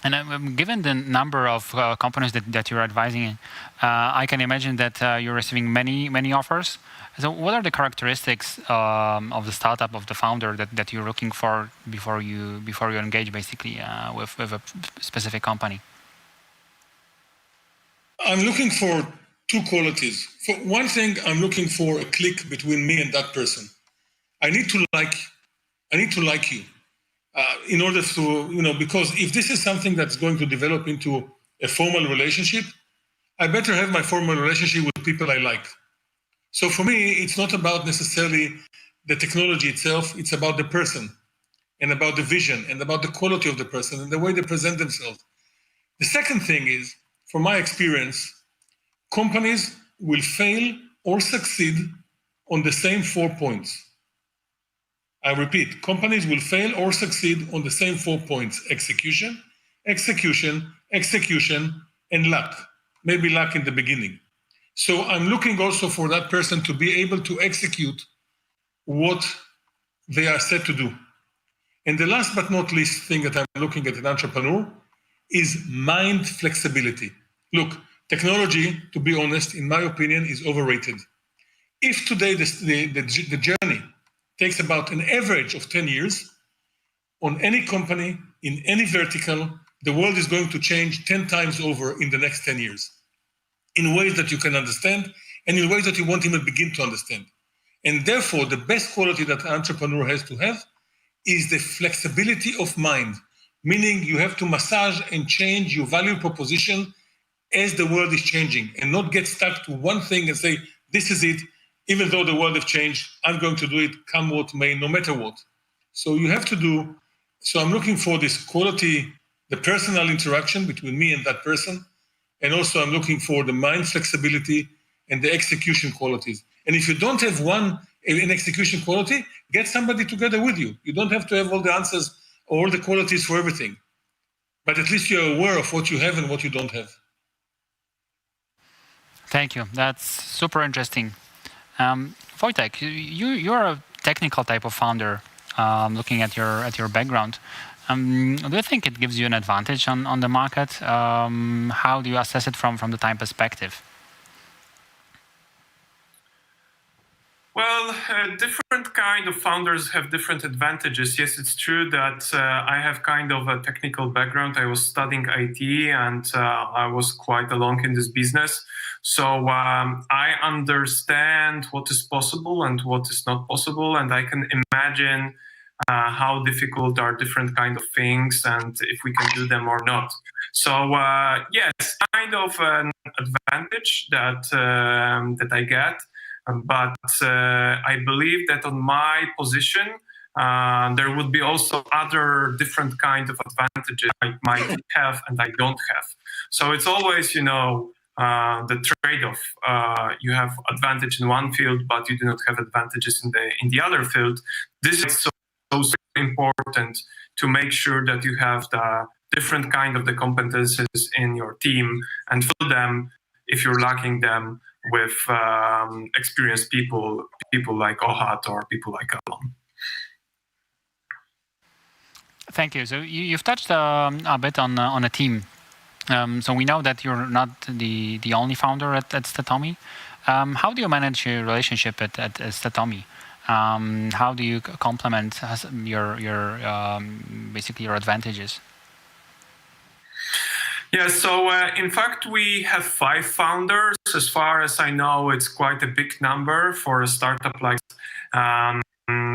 And given the number of companies that you're advising, I can imagine that you're receiving many offers. So what are the characteristics of the startup, of the founder that you're looking for before you engage basically with a specific company? I'm looking for two qualities. For one thing, I'm looking for a click between me and that person. I need to like you. In order to, because if this is something that's going to develop into a formal relationship, I better have my formal relationship with people I like. So for me, it's not about necessarily the technology itself, it's about the person and about the vision and about the quality of the person and the way they present themselves. The second thing is, from my experience, companies will fail or succeed on the same 4 points. I repeat, companies will fail or succeed on the same 4 points: execution, execution, execution, and luck. Maybe luck in the beginning. So I'm looking also for that person to be able to execute what they are set to do. And the last but not least thing that I'm looking at an entrepreneur is mind flexibility. Look, technology, to be honest, in my opinion, is overrated. If today the journey takes about an average of 10 years, on any company, in any vertical, the world is going to change 10 times over in the next 10 years, in ways that you can understand and in ways that you won't even begin to understand. And therefore, the best quality that an entrepreneur has to have is the flexibility of mind, meaning you have to massage and change your value proposition as the world is changing and not get stuck to one thing and say, this is it. Even though the world has changed, I'm going to do it, come what may, no matter what. So you have to do, so I'm looking for this quality, the personal interaction between me and that person, and also I'm looking for the mind flexibility and the execution qualities. And if you don't have an execution quality, get somebody together with you. You don't have to have all the answers or all the qualities for everything. But at least you're aware of what you have and what you don't have. Thank you. That's super interesting. Wojtek, you're a technical type of founder. Looking at your background, do you think it gives you an advantage on the market? How do you assess it from the time perspective? Well, different kind of founders have different advantages. Yes, it's true that I have kind of a technical background. I was studying IT and I was quite along in this business. So I understand what is possible and what is not possible, and I can imagine how difficult are different kind of things and if we can do them or not. So yes, kind of an advantage that I get, but I believe that on my position there would be also other different kind of advantages I might have and I don't have. So it's always, the trade-off. You have advantage in one field, but you do not have advantages in the other field. This is so important to make sure that you have the different kind of the competencies in your team and fill them, if you're lacking them, with experienced people like Ohad or people like Gala. Thank you. So you've touched a bit on a team. So we know that you're not the only founder at StethoMe. How do you manage your relationship at StethoMe? How do you complement your basically your advantages? Yeah, so in fact, we have 5 founders. As far as I know, it's quite a big number for a startup like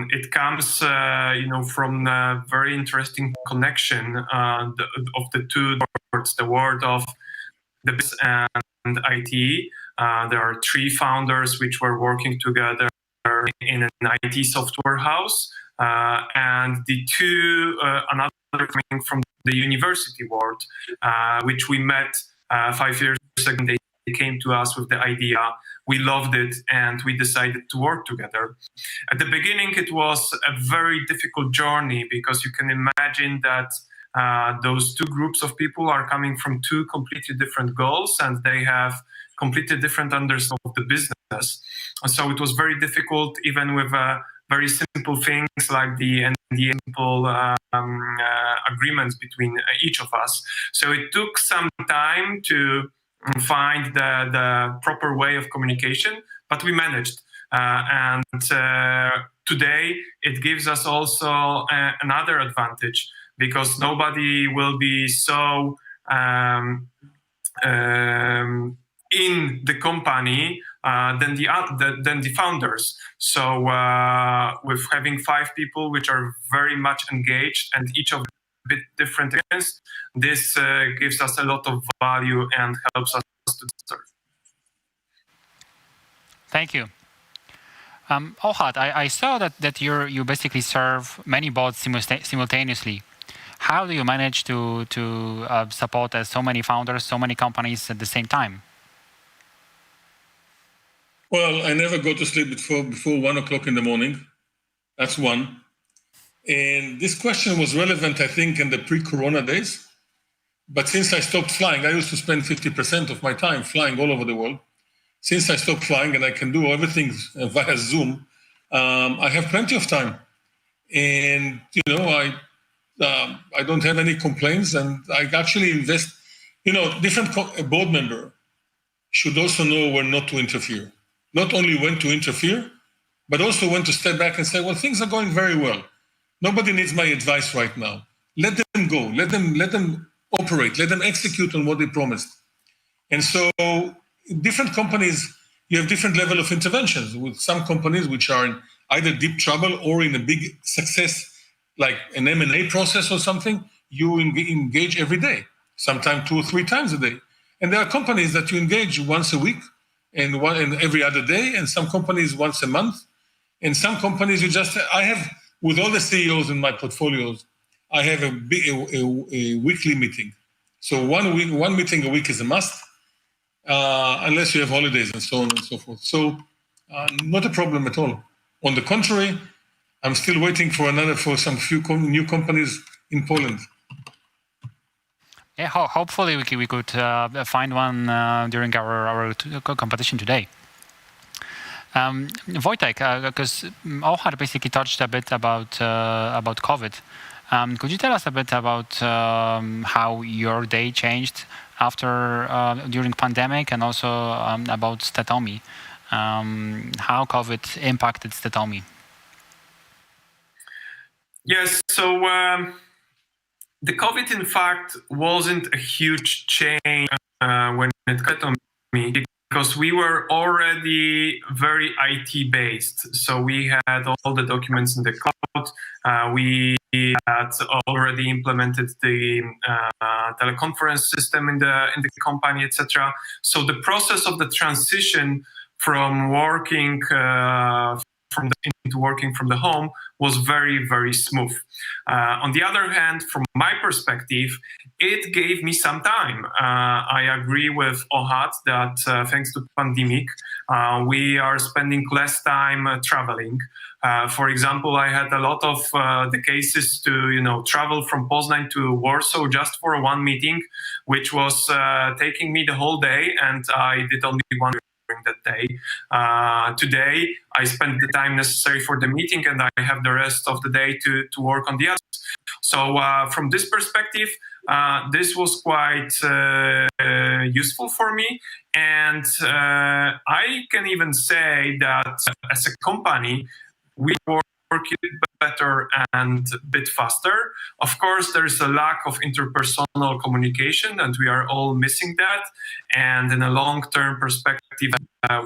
it comes, from a very interesting connection of the two worlds, the world of the business and IT. There are 3 founders which were working together in an IT software house, and the 2 another coming from the university world, which we met 5 years ago. They came to us with the idea. We loved it, and we decided to work together. At the beginning, it was a very difficult journey because you can imagine that those 2 groups of people are coming from 2 completely different goals, and they have completely different understanding of the business. And so it was very difficult, even with a very simple things like the simple agreements between each of us. So it took some time to find the proper way of communication, but we managed. And today it gives us also another advantage, because nobody will be so in the company than the founders. So with having 5 people which are very much engaged and each of a bit different areas, this gives us a lot of value and helps us to serve. Thank you. Ohad, I saw that you basically serve many bots simultaneously. How do you manage to support so many founders, so many companies at the same time? Well, I never go to sleep before 1 o'clock in the morning. That's one. And this question was relevant, I think, in the pre-corona days. But since I stopped flying, I used to spend 50% of my time flying all over the world. Since I stopped flying and I can do everything via Zoom, I have plenty of time. And, I don't have any complaints, and I actually invest, different board member should also know when not to interfere. Not only when to interfere, but also when to step back and say, well, things are going very well. Nobody needs my advice right now. Let them go. Let them operate. Let them execute on what they promised. And so different companies, you have different level of interventions. With some companies which are in either deep trouble or in a big success, like an M&A process or something, you engage every day, sometimes 2 or 3 times a day. And there are companies that you engage once a week and every other day, and some companies once a month. And some companies I have, with all the CEOs in my portfolios, I have a weekly meeting. So one meeting a week is a must, unless you have holidays and so on and so forth. So not a problem at all. On the contrary, I'm still waiting for some few new companies in Poland. Yeah, hopefully we could find one during our competition today. Wojciech, because Ohad basically touched a bit about COVID. Could you tell us a bit about how your day changed during pandemic, and also about StethoMe, how COVID impacted StethoMe? Yes, so the COVID, in fact, wasn't a huge change when it cut on me, because we were already very IT-based. So we had all the documents in the cloud. We had already implemented the teleconference system in the company, etc. So the process of the transition from working into working from the home was very, very smooth. On the other hand, from my perspective, it gave me some time. I agree with Ohad that thanks to pandemic, we are spending less time traveling. For example, I had a lot of the cases to travel from Poznań to Warsaw just for one meeting, which was taking me the whole day, and I did only one during that day. Today, I spend the time necessary for the meeting, and I have the rest of the day to work on the others. So from this perspective, this was quite useful for me. And I can even say that as a company, we work better and a bit faster. Of course, there's a lack of interpersonal communication, and we are all missing that. And in a long-term perspective,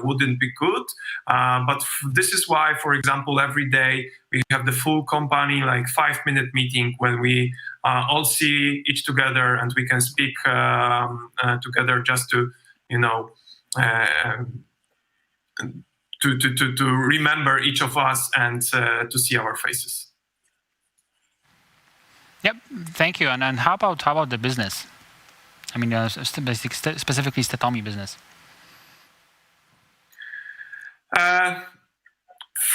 wouldn't be good. But this is why, for example, every day we have the full company, like 5-minute meeting when we all see each together and we can speak together just to, to remember each of us and to see our faces. Yep, thank you. And how about the business? I mean, specifically StethoMe business.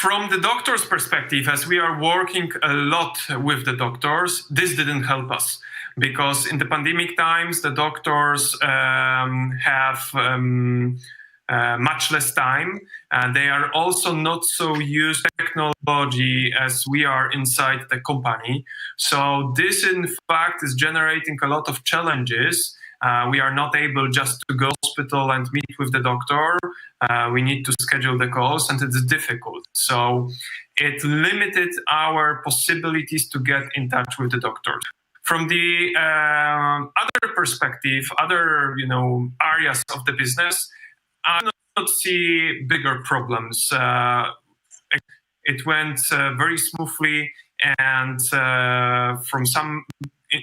From the doctor's perspective, as we are working a lot with the doctors, this didn't help us, because in the pandemic times, the doctors have much less time. They are also not so used to technology as we are inside the company. So this, in fact, is generating a lot of challenges. We are not able just to go to the hospital and meet with the doctor. We need to schedule the calls, and it's difficult. So it limited our possibilities to get in touch with the doctor. From the other perspective, other areas of the business, I do not see bigger problems. It went very smoothly, and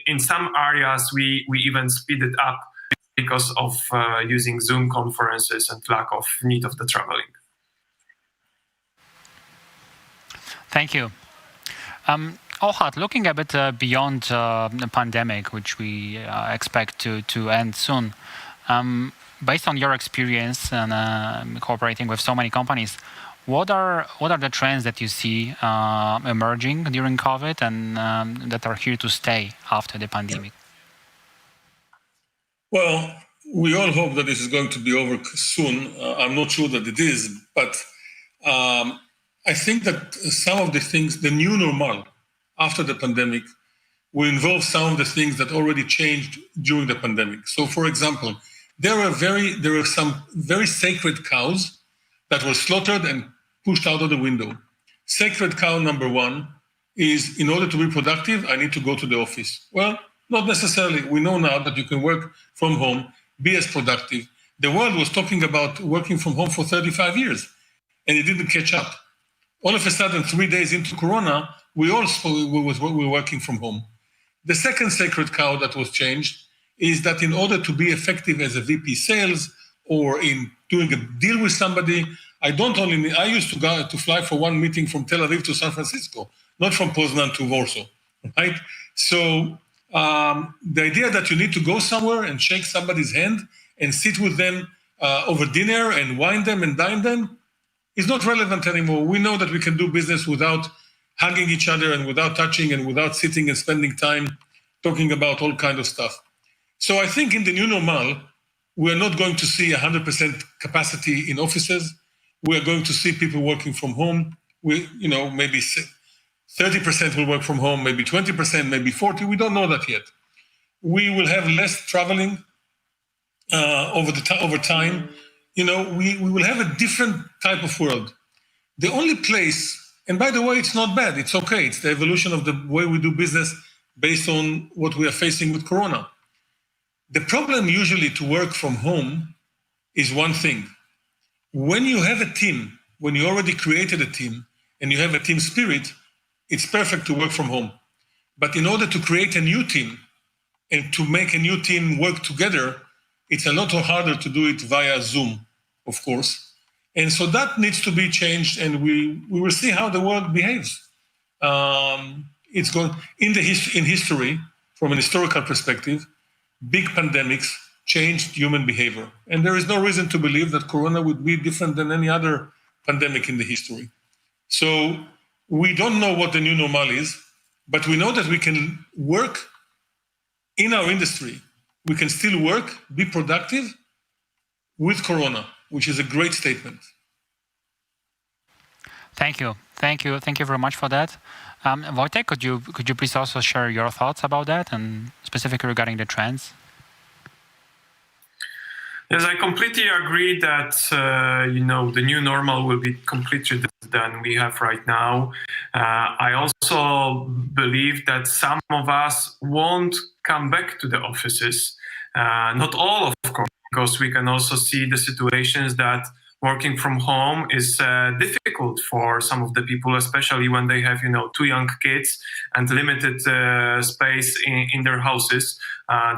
in some areas we even speeded up because of using Zoom conferences and lack of need of the traveling. Thank you. Ohad, looking a bit beyond the pandemic, which we expect to end soon, based on your experience and cooperating with so many companies, what are the trends that you see emerging during COVID and that are here to stay after the pandemic? Well, we all hope that this is going to be over soon. I'm not sure that it is, but I think that some of the things, the new normal after the pandemic, will involve some of the things that already changed during the pandemic. So, for example, there were some very sacred cows that were slaughtered and pushed out of the window. Sacred cow number one is, in order to be productive, I need to go to the office. Well, not necessarily. We know now that you can work from home, be as productive. The world was talking about working from home for 35 years, and it didn't catch up. All of a sudden, 3 days into Corona, we were working from home. The second sacred cow that was changed is that in order to be effective as a VP sales or in doing a deal with somebody, I used to fly for one meeting from Tel Aviv to San Francisco, not from Poznan to Warsaw, right? So the idea that you need to go somewhere and shake somebody's hand and sit with them over dinner and wine them and dine them is not relevant anymore. We know that we can do business without hugging each other and without touching and without sitting and spending time talking about all kinds of stuff. So I think in the new normal, we are not going to see 100% capacity in offices. We are going to see people working from home. Maybe 30% will work from home, maybe 20%, maybe 40%. We don't know that yet. We will have less traveling over time. We will have a different type of world. The only place, and by the way, it's not bad. It's okay. It's the evolution of the way we do business based on what we are facing with Corona. The problem usually to work from home is one thing. When you have a team, when you already created a team and you have a team spirit, it's perfect to work from home. But in order to create a new team and to make a new team work together, it's a lot harder to do it via Zoom, of course. And so that needs to be changed, and we will see how the world behaves. It's going in history, from an historical perspective, big pandemics changed human behavior. And there is no reason to believe that Corona would be different than any other pandemic in the history. So we don't know what the new normal is, but we know that we can work in our industry. We can still work, be productive with Corona, which is a great statement. Thank you very much for that. Wojciech, could you please also share your thoughts about that, and specifically regarding the trends? Yes, I completely agree that the new normal will be completely different than we have right now. I also believe that some of us won't come back to the offices. Not all, of course, because we can also see the situations that working from home is difficult for some of the people, especially when they have, 2 young kids and limited space in their houses.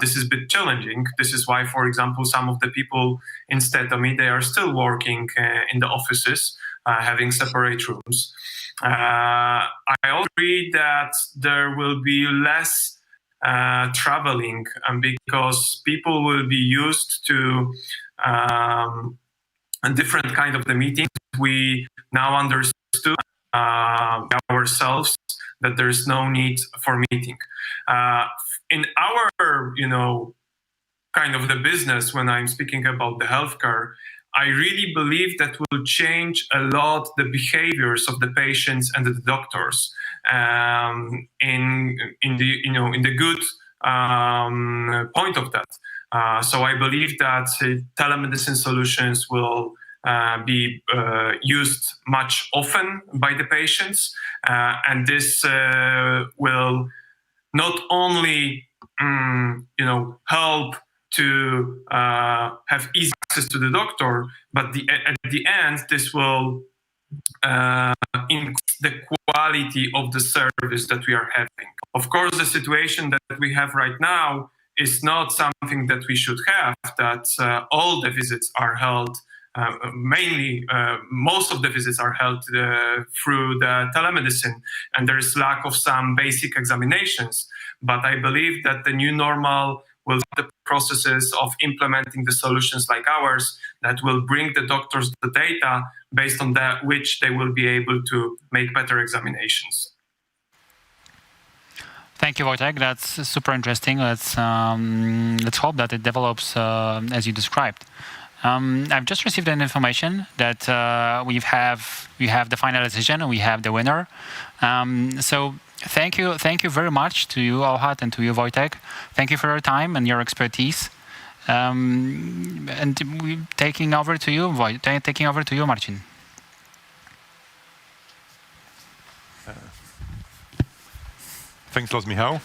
This is a bit challenging. This is why, for example, some of the people in StethoMe, they are still working in the offices, having separate rooms. I also agree that there will be less traveling because people will be used to a different kind of the meetings. We now understood ourselves that there is no need for meeting. In our, kind of the business, when I'm speaking about the healthcare, I really believe that will change a lot the behaviors of the patients and the doctors in the good point of that. So I believe that telemedicine solutions will be used much often by the patients, and this will not only help to have easy access to the doctor, but at the end, this will increase the quality of the service that we are having. Of course, the situation that we have right now is not something that we should have, that all the visits are held, most of the visits are held through the telemedicine, and there is lack of some basic examinations. But I believe that the new normal will the processes of implementing the solutions like ours that will bring the doctors the data based on that which they will be able to make better examinations. Thank you, Wojciech. That's super interesting. Let's hope that it develops as you described. I've just received an information that we have the final decision. We have the winner. So thank you very much to you, Ohad, and to you, Wojciech. Thank you for your time and your expertise. And taking over to you, Marcin. Thanks a lot, Michał.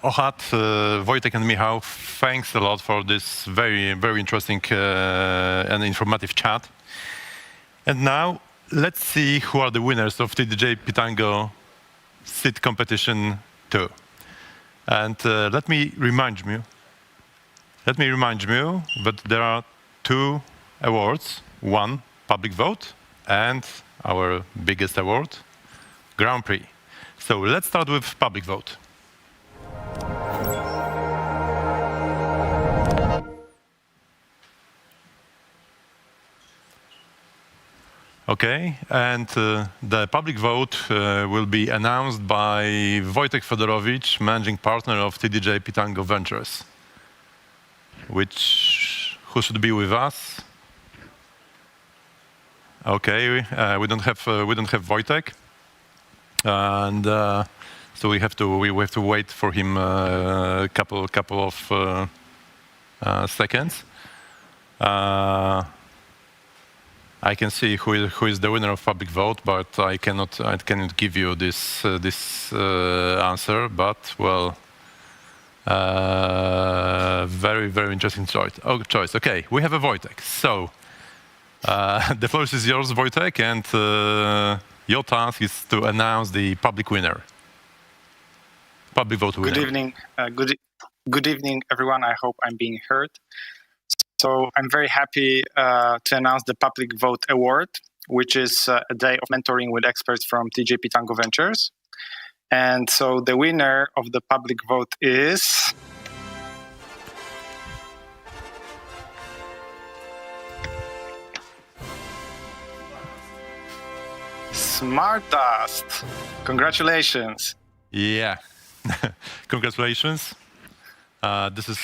Ohad, Wojciech, and Michał, thanks a lot for this very, very interesting and informative chat. And now, let's see who are the winners of TDJ Pitango Seed Competition 2. And let me remind you that there are 2 awards, 1 public vote and our biggest award, Grand Prix. So let's start with public vote. Okay, and the public vote will be announced by Wojciech Fedorowicz, managing partner of TDJ Pitango Ventures, who should be with us. Okay, we don't have Wojciech, and so we have to wait for him a couple of seconds. I can see who is the winner of public vote, but I cannot give you this answer. But well, very, very interesting choice. Okay, we have a Wojciech. So the floor is yours, Wojciech, and your task is to announce the public winner. Public vote winner. Good evening. Good evening, everyone. I hope I'm being heard. So I'm very happy to announce the Public Vote Award, which is a day of mentoring with experts from TDJ Pitango Ventures. And so the winner of the public vote is Smartdust. Congratulations. Yeah, congratulations. This is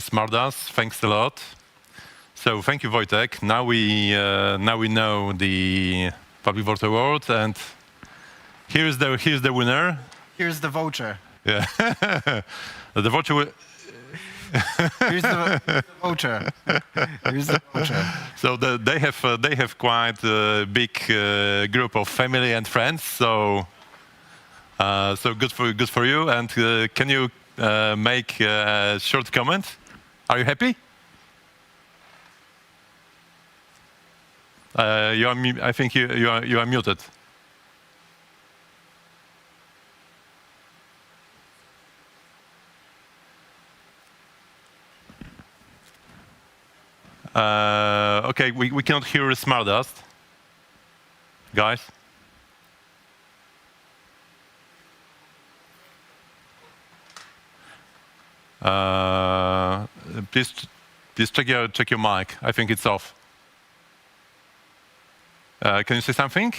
Smartdust. Thanks a lot. So thank you, Wojciech. Now we know the Public Vote Award, and here's the winner. Here's the voucher. Yeah, the voucher. Here's the voucher. Here's the voucher. So they have quite a big group of family and friends. So good for you. And can you make a short comment? Are you happy? I think you are muted. Okay, we cannot hear Smartdust, guys. Please check your mic. I think it's off. Can you say something?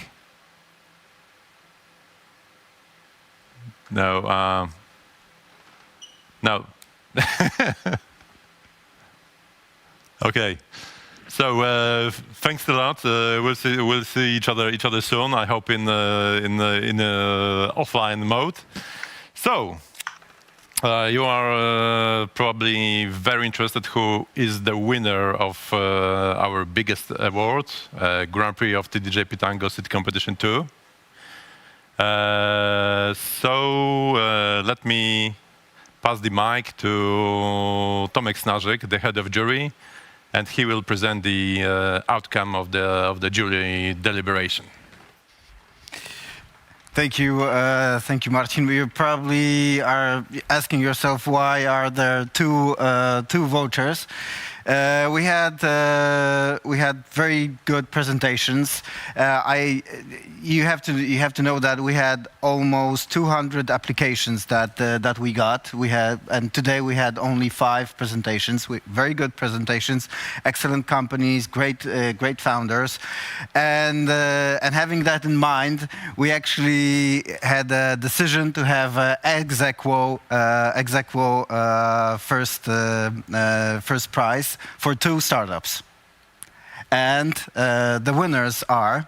No. No. Okay. So thanks a lot. We'll see each other soon. I hope in offline mode. So you are probably very interested who is the winner of our biggest award, Grand Prix of TDJ Pitango Seed Competition 2. Let me pass the mic to Tomek Snarzyk, the head of jury, and he will present the outcome of the jury deliberation. Thank you, Martin. You probably are asking yourself why are there two voters. We had very good presentations. You have to know that we had almost 200 applications that we got. And today we had only 5 presentations. Very good presentations, excellent companies, great founders, and having that in mind, we actually had a decision to have ex aequo first prize for 2 startups, and the winners are,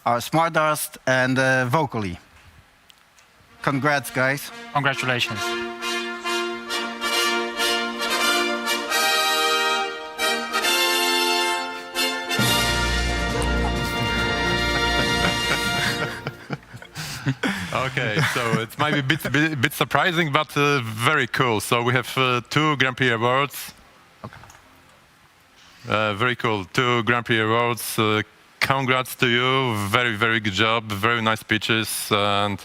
Smartdust and Vocally. Congrats, guys! Congratulations! Okay, so it might be a bit surprising, but very cool. So we have 2 Grand Prix awards. Very cool, 2 Grand Prix awards. Congrats to you. Very, very good job. Very nice pitches, and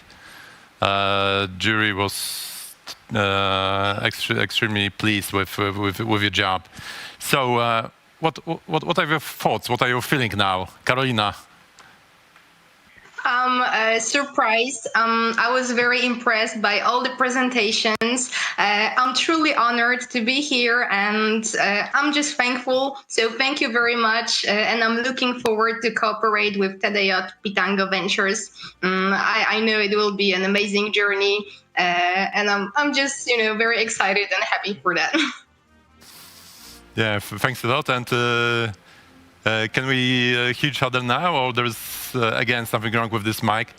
jury was extremely pleased with your job. So, what are your thoughts? What are you feeling now, Karolina? Surprised. I was very impressed by all the presentations. I'm truly honored to be here, and I'm just thankful. So thank you very much, and I'm looking forward to cooperate with TDJ Pitango Ventures. I know it will be an amazing journey, and I'm just very excited and happy for that. Yeah, thanks a lot. And can we hear each other now, or there's again something wrong with this mic?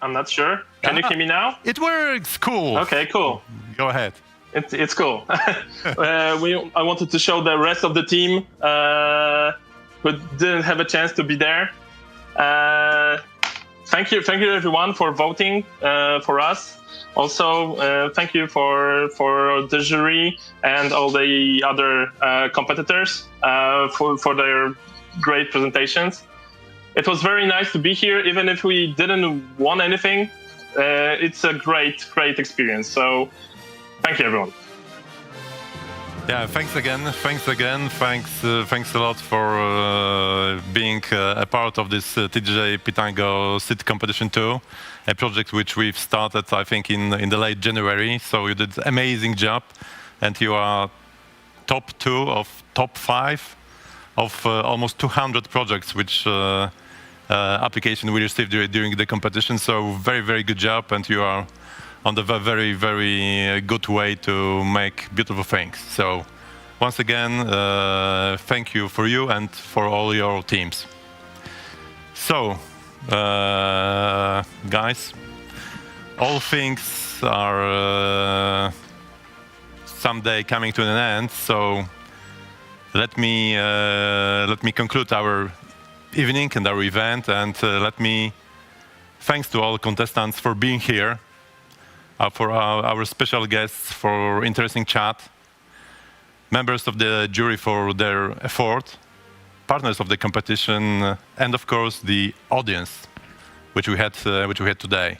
I'm not sure. Can you hear me now? It works. Cool. Okay, cool. Go ahead. It's cool. I wanted to show the rest of the team who didn't have a chance to be there. Thank you everyone for voting for us. Also, thank you for the jury and all the other competitors for their great presentations. It was very nice to be here, even if we didn't won anything. It's a great experience. So, thank you, everyone. Yeah, thanks again. Thanks a lot for being a part of this TDJ Pitango Seed Competition 2, a project which we've started, I think, in the late January. So you did an amazing job, and you are top 2 of top 5 of almost 200 projects which application we received during the competition. So very good job, and you are on the very good way to make beautiful things. So once again, thank you for you and for all your teams. So guys, all things are someday coming to an end. So let me conclude our evening and our event, and let me thanks to all contestants for being here, for our special guests for interesting chat, members of the jury for their effort, partners of the competition, and of course the audience which we had today.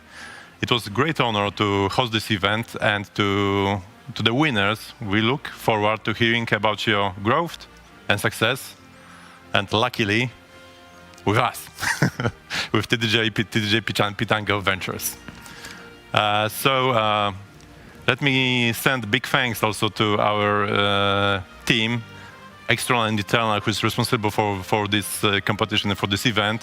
It was a great honor to host this event, and to the winners, we look forward to hearing about your growth and success, and luckily with us, with TDJ Pitango Ventures. Let me send big thanks also to our team, external and internal, who is responsible for this competition and for this event.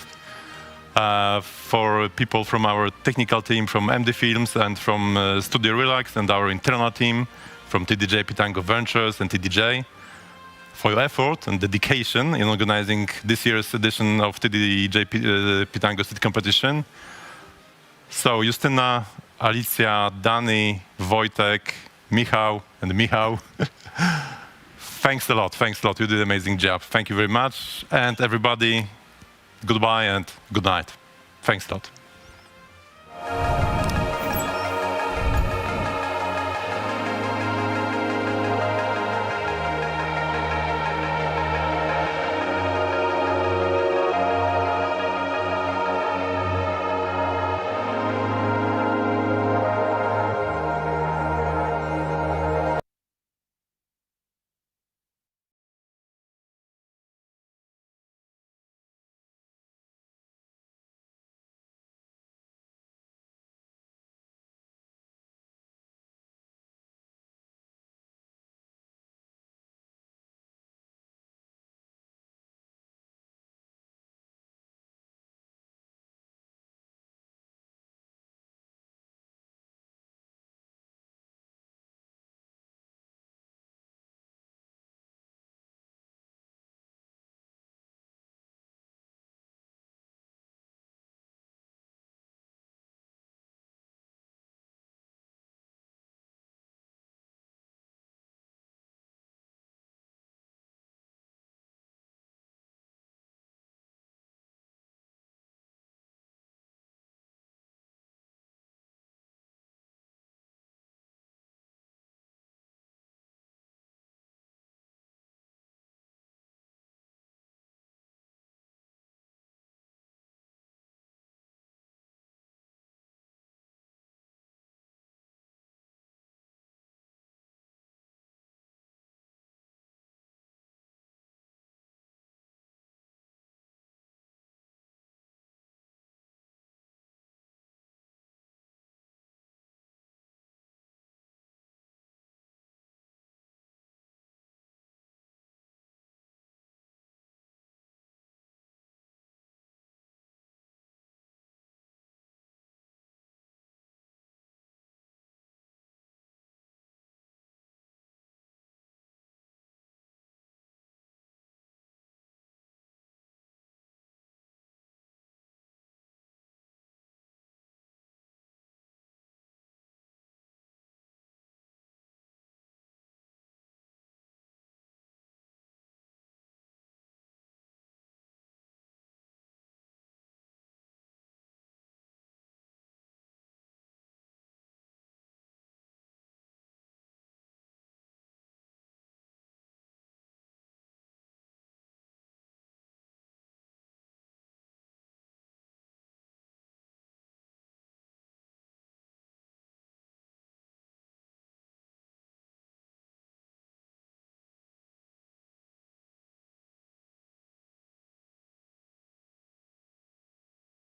for people from our technical team from MD Films and from Studio Relax and our internal team from TDJ Pitango Ventures and TDJ for your effort and dedication in organizing this year's edition of TDJ Pitango Seed Competition. So Justyna, Alicja, Dani, Wojtek, Michał, and Michał. Thanks a lot. You did an amazing job. Thank you very much. And everybody, goodbye and good night. Thanks a lot.